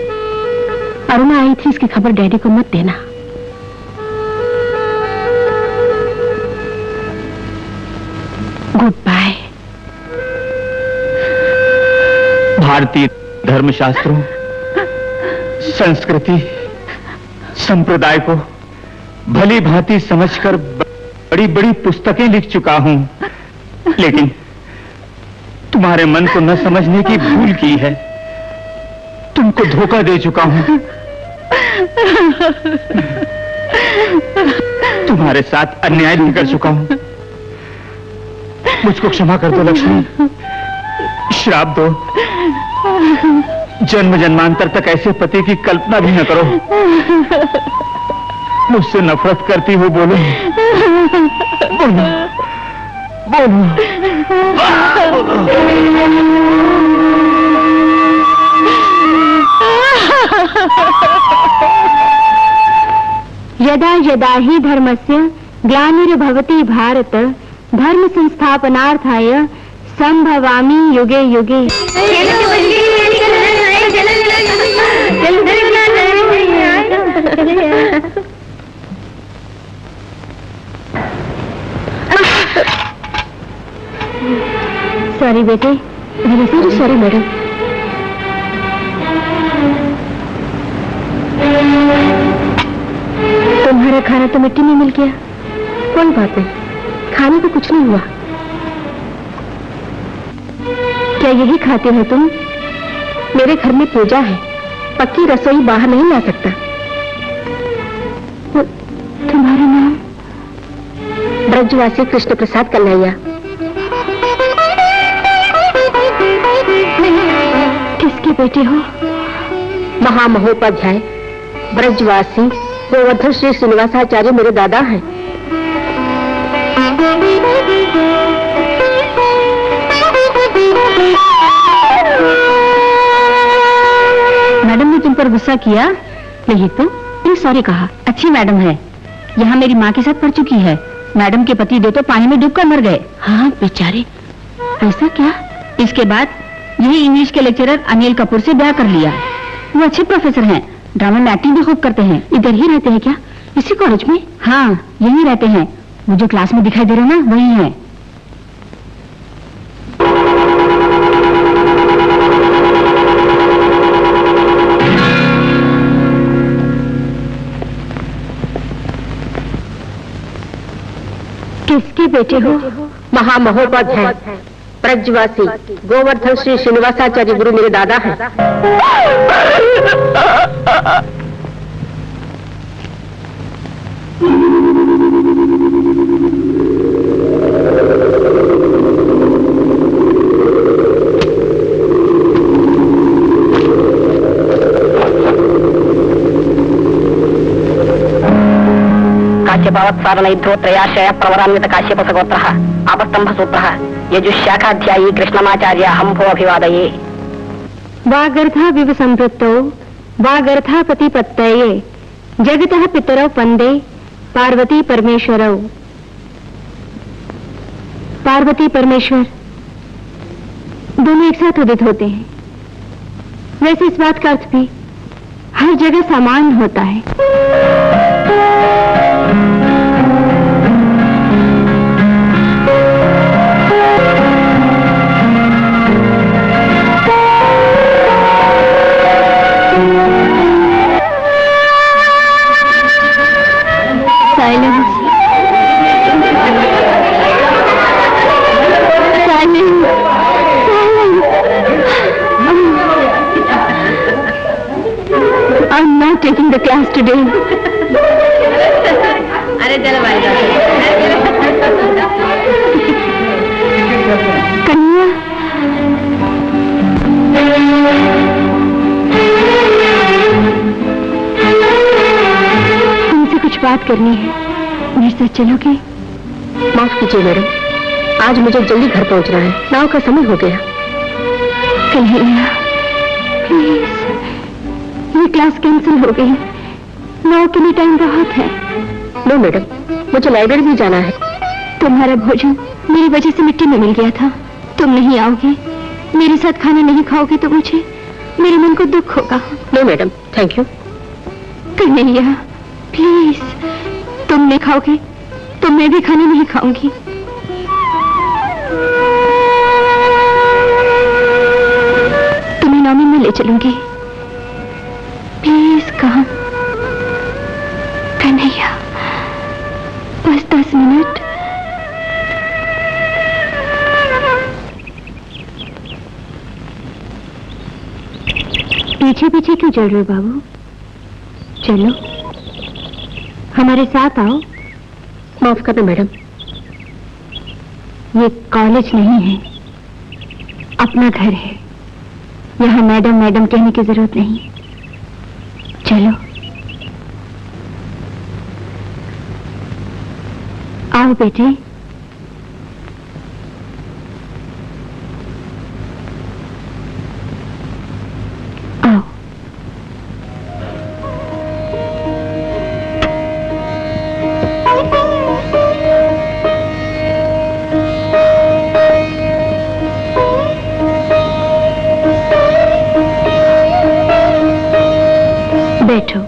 अरुणा आई थी, इसकी खबर डैडी को मत देना। Goodbye. भारतीय धर्मशास्त्रों, संस्कृति, संप्रदाय को भली भांति समझकर बड़ी बड़ी पुस्तकें लिख चुका हूं, लेकिन तुम्हारे मन को न समझने की भूल की है। तुमको धोखा दे चुका हूं। तुम्हारे साथ अन्याय भी कर चुका हूं। मुझको क्षमा कर दो लक्ष्मी। श्राप दो। जन्म जन्मांतर तक ऐसे पति की कल्पना भी न करो। मुझसे नफरत करती हो, बोलो बोलो बोलो। यदा यदा हि धर्मस्य ग्लानिर्भवति भारत धर्म संस्थापनार्थाय संभवामि युगे युगे। सॉरी बेटे, वेरी सॉरी मैडम। तुम्हारा खाना तो मिट्टी में मिल गया। कोई बात नहीं, खाने को कुछ नहीं हुआ। क्या यही खाते हो तुम? मेरे घर में पूजा है, पक्की रसोई बाहर नहीं ला सकता। तुम्हारा नाम? ब्रजवासी कृष्ण प्रसाद कन्हैया। किसके बेटे हो? महामहोपाध्याय ब्रजवासी गोवर्धन श्री श्रीनिवासाचार्य मेरे दादा हैं। मैडम ने तुम पर गुस्सा किया? नहीं तो फिर सॉरी कहा। अच्छी मैडम है, यहाँ मेरी माँ के साथ पढ़ चुकी है। मैडम के पति दो तो पानी में डूबकर मर गए। हाँ बेचारे। ऐसा क्या? इसके बाद यही इंग्लिश के लेक्चरर अनिल कपूर से ब्याह कर लिया। वो अच्छे प्रोफेसर हैं, ड्रामा में एक्टिंग भी खूब करते हैं। इधर ही रहते हैं क्या? इसी कॉलेज में? हाँ, यही रहते हैं। वो जो क्लास में दिखाई दे रहे ना, वही है। किसके बेटे हो? महामहोपाध्याय ब्रजवासी गोवर्धन श्री श्रीनिवासाचार्य गुरु मेरे दादा हैं। काश्यपवत्सारणैध्योत्रयाशय प्रवरान्वित काश्यपसगोत्रः आपस्तंभसूत्रः यजुशाखाध्यायी कृष्णमाचार्य हंभो अभिवादये। वागर्था विव संवृत्तौ वागर्था प्रतिपत्तये जगतः पितरौ वंदे पार्वती परमेश्वरौ। पार्वती परमेश्वर दोनों एक साथ उदित होते हैं। वैसे इस बात का अर्थ भी हर जगह समान होता है। I'm not taking the class today. अरे चलो भाई कन्या, तुमसे कुछ बात करनी है, मेरे साथ चलोगे? माफ कीजिए मैडम, आज मुझे जल्दी घर पहुंचना है, नाव का समय हो गया। कन्हैया प्लीज, ये क्लास कैंसिल हो गई। नाव के लिए टाइम बहुत है। नो मैडम, मुझे लाइब्रेरी भी जाना है। तुम्हारा भोजन मेरी वजह से मिट्टी में मिल गया था। तुम नहीं आओगे, मेरे साथ खाना नहीं खाओगे तो मुझे मेरे मन को दुख होगा। No madam, thank you. Kanhaiya please, तुम नहीं खाओगे तो मैं भी खाना नहीं खाऊंगी। तुम्हें नौमी में ले चलूंगी, प्लीज कहा। कन्हैया बस 10 मिनट। पीछे पीछे क्यों चल रहे हो बाबू? चलो हमारे साथ आओ। माफ करना मैडम, ये कॉलेज नहीं है, अपना घर है। यहाँ मैडम मैडम कहने की जरूरत नहीं। चलो। खाओ बेटे। आओ। बैठो।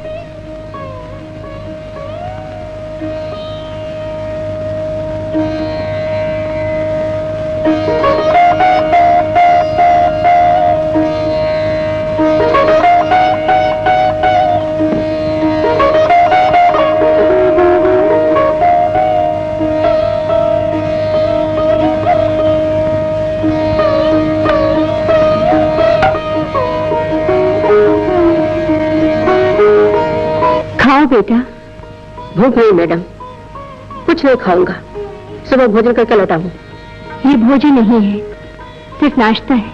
खाओ बेटा। भूख नहीं मैडम, कुछ नहीं खाऊंगा, सुबह भोजन करके लौटा हूँ। ये भोजन नहीं है, सिर्फ नाश्ता है।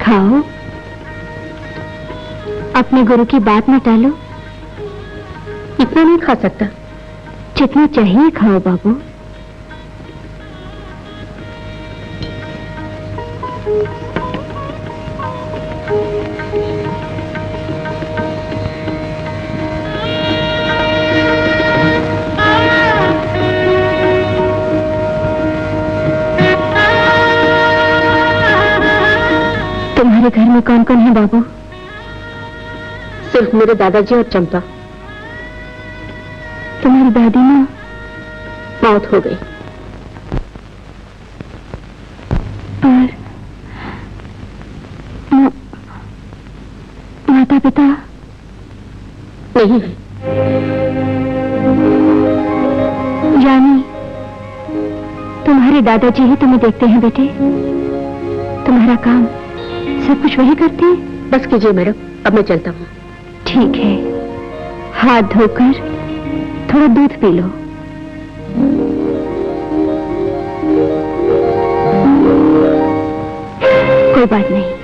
खाओ। अपने गुरु की बात न टालो। इतना नहीं खा सकता। जितना चाहिए खाओ बाबू। तुम्हारे घर में कौन कौन है बाबू? सिर्फ मेरे दादाजी और चंपा। तुम्हारी दादी माँ मौत हो गई। और माता पिता नहीं है। यानी तुम्हारे दादाजी ही तुम्हें देखते हैं बेटे? तुम्हारा काम सब कुछ वही करते हैं? बस कीजिए मैडम, अब मैं चलता हूँ। ठीक है, हाथ धोकर थोड़ा दूध पी लो। कोई बात नहीं।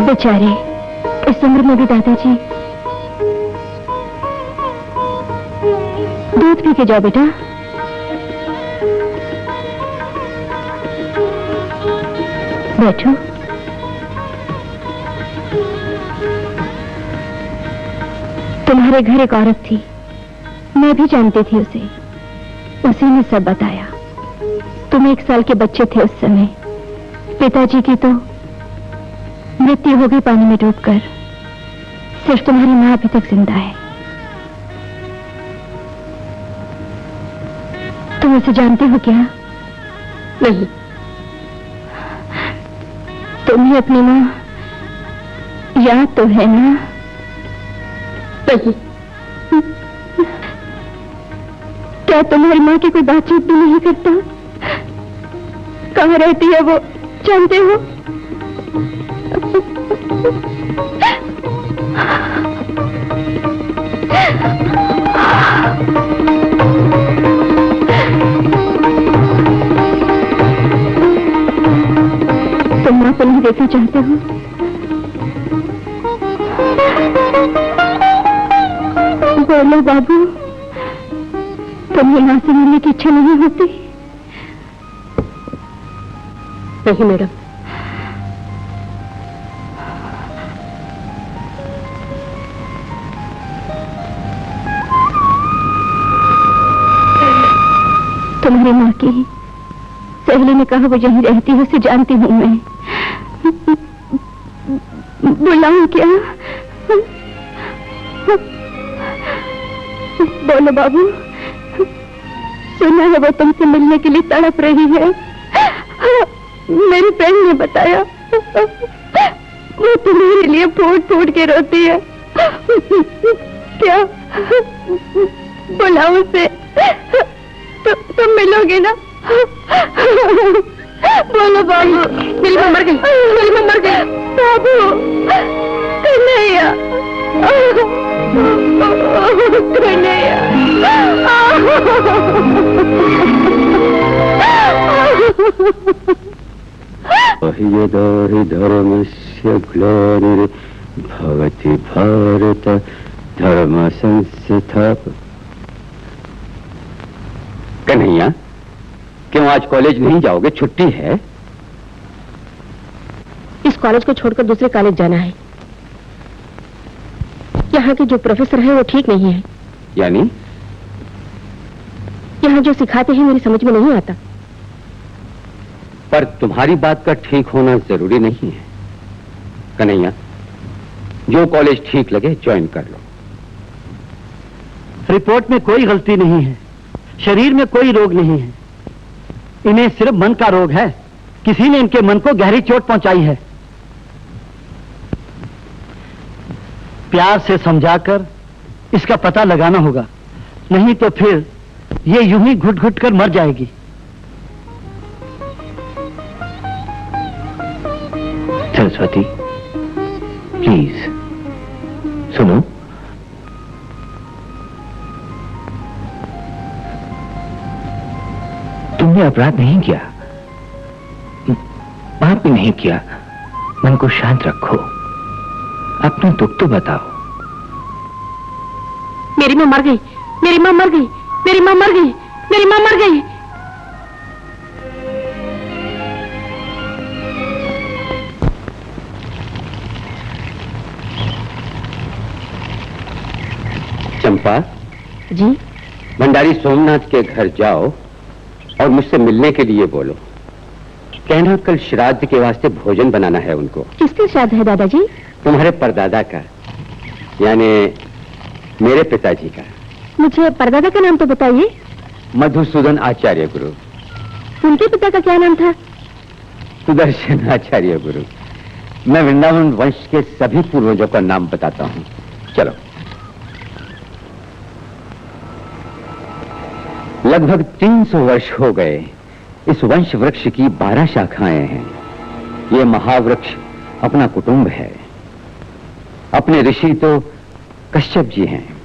बेचारे, इस उम्र में भी दादाजी। दूध पी के जाओ बेटा। बैठो। तुम्हारे घर एक औरत थी, मैं भी जानती थी उसे। उसी ने सब बताया। तुम 1 साल के बच्चे थे उस समय। पिताजी की तो मृत्यु हो गई पानी में डूबकर। सिर्फ तुम्हारी माँ अभी तक जिंदा है। तुम उसे जानते हो क्या? नहीं। तुम्हें अपनी माँ याद तो है ना? नहीं। क्या तुम्हारी माँ की कोई बातचीत भी नहीं करता? कहाँ रहती है वो, जानते हो? तुम माँ को नहीं देखना चाहते हो? बोलो बाबू, तुम्हें माँ से मिलने की इच्छा नहीं होती? नहीं मैडम। तुम्हारी माँ की सहेली ने कहा वो यहीं रहती है, उसे जानती हूँ मैं। बुलाऊं क्या? बोलो बाबू, सुना है वो तुमसे मिलने के लिए तड़प रही है। मेरी फ्रेंड ने बताया वो तुम्हारे लिए फूट फूट के रोती है। क्या बुलाऊं उसे? तुम मिलोगे ना? बोलो बाबू। मेरी माँ मर गई, मेरी माँ मर गई। बाबू कन्हैया, कन्हैया। हि धर्मस्य ग्लानिर्भवति भारत धर्म संस्थाप। कन्हैया, क्यों आज कॉलेज नहीं जाओगे? छुट्टी है। इस कॉलेज को छोड़कर दूसरे कॉलेज जाना है। यहाँ के जो प्रोफेसर हैं वो ठीक नहीं है। यानी? यहाँ जो सिखाते हैं मेरी समझ में नहीं आता। पर तुम्हारी बात का ठीक होना जरूरी नहीं है कन्हैया। जो कॉलेज ठीक लगे ज्वाइन कर लो। रिपोर्ट में कोई गलती नहीं है, शरीर में कोई रोग नहीं है, इन्हें सिर्फ मन का रोग है। किसी ने इनके मन को गहरी चोट पहुंचाई है। प्यार से समझाकर इसका पता लगाना होगा, नहीं तो फिर ये यूं ही घुट घुट कर मर जाएगी। सरस्वती, प्लीज सुनो। तुमने अपराध नहीं किया, पाप भी नहीं किया। मन को शांत रखो, अपना दुख तो बताओ। मेरी माँ मर गई, मेरी माँ मर गई, मेरी माँ मर गई, मेरी माँ मर गई। चंपा जी? भंडारी सोमनाथ के घर जाओ और मुझसे मिलने के लिए बोलो। कहना कल श्राद्ध के वास्ते भोजन बनाना है उनको। किसका श्राद्ध है दादाजी? तुम्हारे परदादा का, यानी मेरे पिताजी का। मुझे परदादा का नाम तो बताइए। मधुसूदन आचार्य गुरु। उनके पिता का क्या नाम था? सुदर्शन आचार्य गुरु। मैं वृंदावन वंश के सभी पूर्वजों का नाम बताता हूँ। चलो। लगभग 300 वर्ष हो गए इस वंश वृक्ष की 12 शाखाएं हैं। ये महावृक्ष अपना कुटुंब है। अपने ऋषि तो कश्यप जी हैं।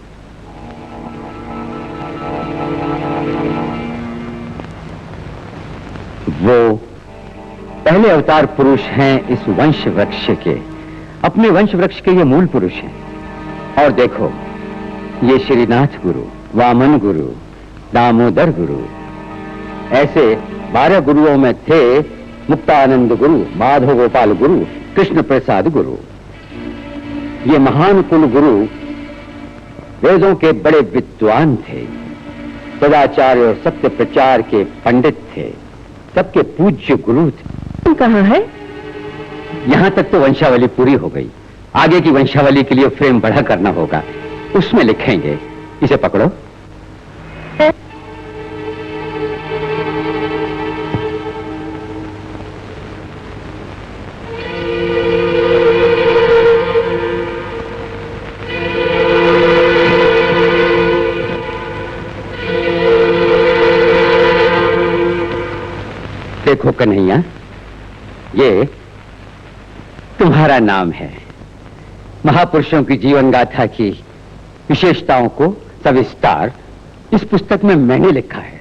वो पहले अवतार पुरुष हैं इस वंश वृक्ष के। अपने वंश वृक्ष के ये मूल पुरुष हैं। और देखो, ये श्रीनाथ गुरु, वामन गुरु, दामोदर गुरु, ऐसे 12 गुरुओं में थे मुक्तानंद गुरु, माधव गोपाल गुरु, कृष्ण प्रसाद गुरु। ये महान कुल गुरु वेदों के बड़े विद्वान थे, सदाचार और सत्य प्रचार के पंडित थे, सबके पूज्य गुरु थे। कहाँ है? यहां तक तो वंशावली पूरी हो गई। आगे की वंशावली के लिए फ्रेम बड़ा करना होगा, उसमें लिखेंगे। इसे पकड़ो। देखो कन्हैया, ये तुम्हारा नाम है। महापुरुषों की जीवन गाथा की विशेषताओं को सविस्तार इस पुस्तक में मैंने लिखा है।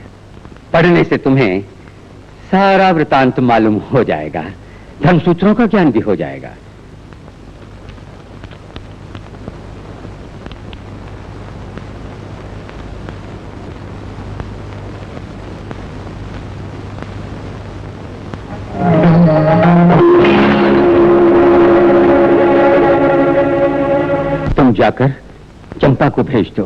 पढ़ने से तुम्हें सारा वृतांत मालूम हो जाएगा, धर्मसूत्रों का ज्ञान भी हो जाएगा। तुम जाकर चंपा को भेज दो।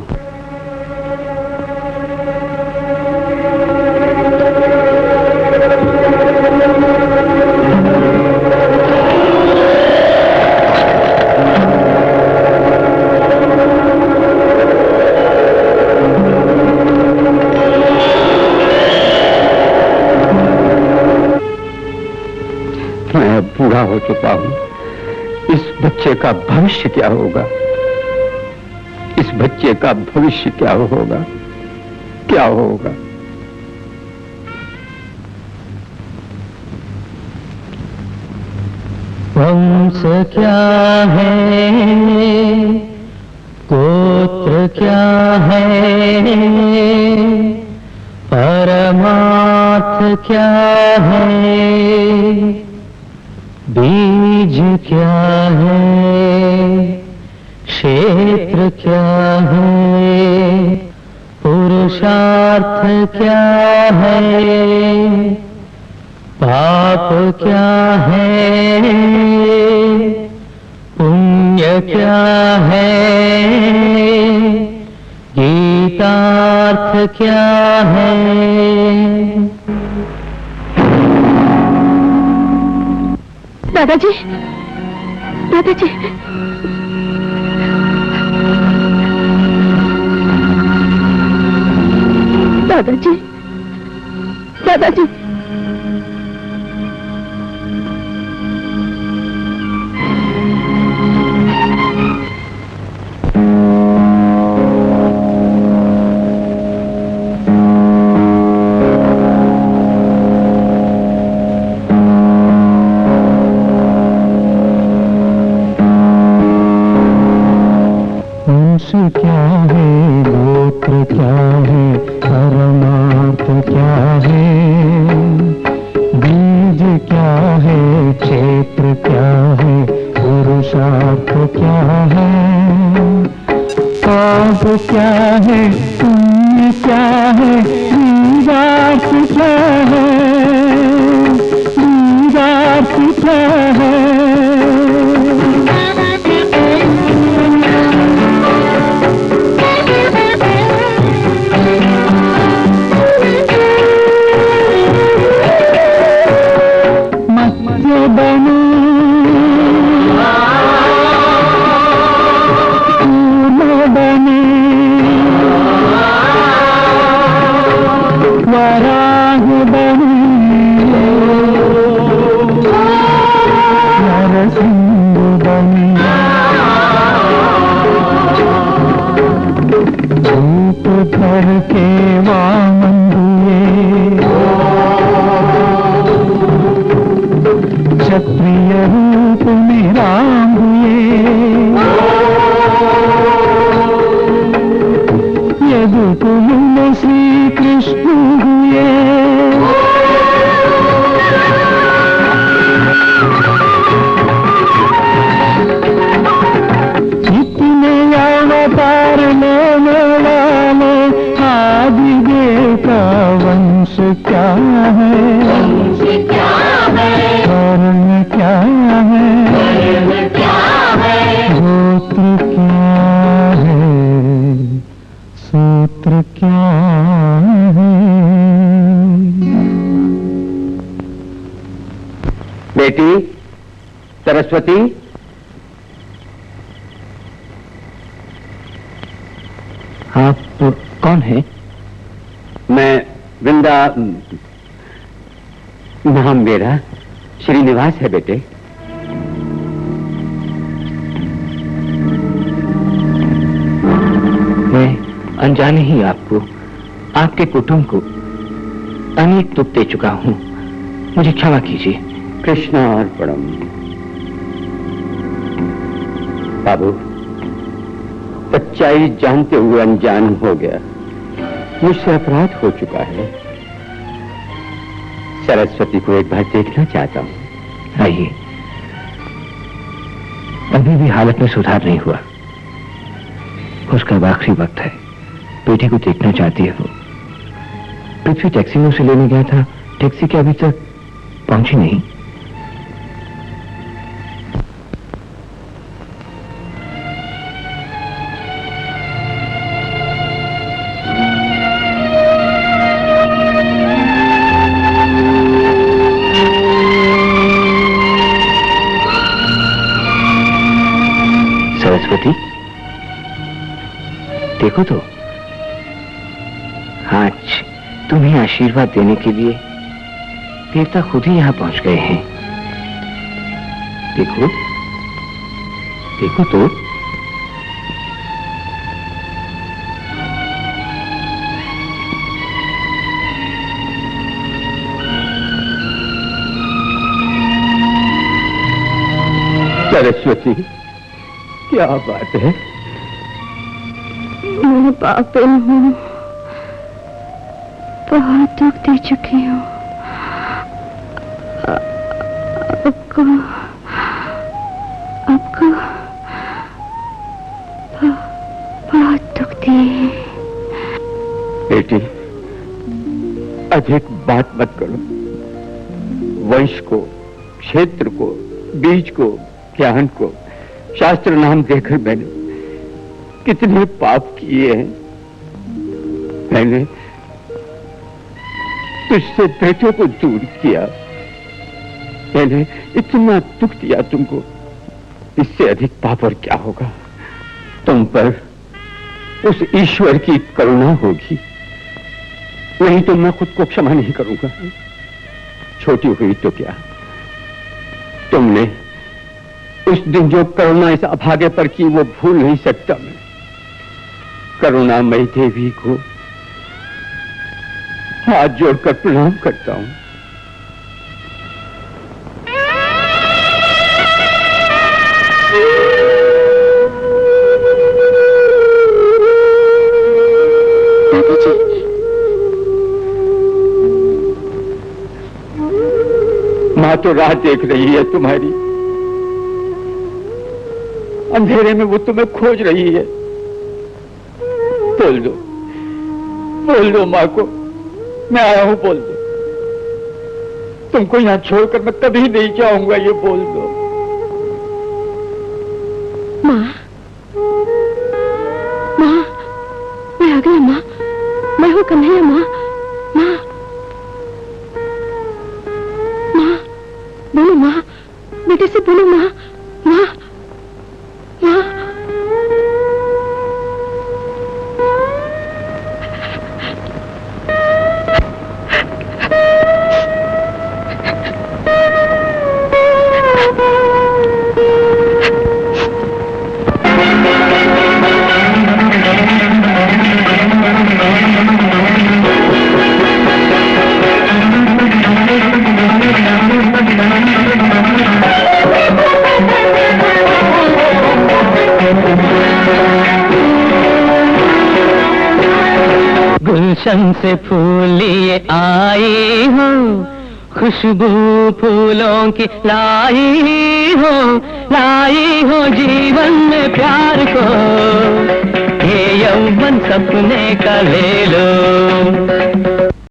मैं बूढ़ा हो चुका हूं। इस बच्चे का भविष्य क्या होगा? इस बच्चे का भविष्य क्या होगा? क्या होगा? वंश क्या है, गोत्र क्या है, परमार्थ क्या है, बीज क्या है, क्षेत्र क्या है, पुरुषार्थ क्या है, पाप क्या है, पुण्य क्या है, गीतार्थ क्या है। दादाजी, दादाजी, दादाजी, दादाजी, वंश क्या है, गोत्र क्या है, परमार्थ क्या है, बीज क्या है, क्षेत्र क्या है, पुरुषार्थ क्या है, पाप क्या है, पुण्य क्या है, गीतार्थ क्या है, गीतार्थ क्या है। क्षत्रिय रूप में राम हुए, यदुकुल में श्री कृष्ण हुए। इतने अवतार लेने वाले आदि देव का वंश क्या है, वर्ण क्या है, गोत्र क्या है, सूत्र क्या है। बेटी सरस्वती, आप कौन है? मैं वृंदा, नाम मेरा श्रीनिवास है बेटे। मैं अनजाने ही आपको, आपके कुटुंब को अनेक दुख दे चुका हूं, मुझे क्षमा कीजिए। कृष्णार्पणम। बाबू, सच्चाई जानते हुए अनजान हो गया, मुझसे अपराध हो चुका है। सरस्वती को एक बार देखना चाहता हूं। आइए, अभी भी हालत में सुधार नहीं हुआ, उसका आखिरी वक्त है। बेटी को देखना चाहती है वो। पृथ्वी टैक्सी में उसे लेने गया था, टैक्सी क्या अभी तक पहुंची नहीं। सरस्वती, देखो तो, आज तुम्हें आशीर्वाद देने के लिए देवता खुद ही यहां पहुंच गए हैं। देखो, देखो तो। सरस्वती, क्या बात है? मैं पापिन हूँ, बहुत दुख दे चुकी हूँ। आपको बहुत दुख दिए। बेटी, अधिक बात मत करो। वंश को, क्षेत्र को, बीज को, ज्ञान को शास्त्र नाम देकर मैंने कितने पाप किए हैं। मैंने तुझसे बेटों को दूर किया, मैंने इतना दुख दिया तुमको। इससे अधिक पाप और क्या होगा? तुम पर उस ईश्वर की करुणा होगी, नहीं तो मैं खुद को क्षमा नहीं करूंगा। छोटी हुई तो क्या, तुमने उस दिन जो करुणा इस अभागे पर की वो भूल नहीं सकता मैं। करुणामयी देवी को हाथ जोड़कर प्रणाम करता हूं। माँ तो राह देख रही है तुम्हारी, अंधेरे में वो तुम्हें खोज रही है। बोल दो माँ को, मैं आया हूं, बोल दो। तुमको यहां छोड़कर मैं कभी नहीं जाऊंगा, ये बोल दो। माँ, मैं आ गई माँ, मैं हूँ कन्हैया माँ। बोलो माँ, बेटे से बोलो माँ। गुलशन से फूल लिए आई हो, खुशबू फूलों की लाई हो जीवन में प्यार को। ये यौवन सपने का ले लो।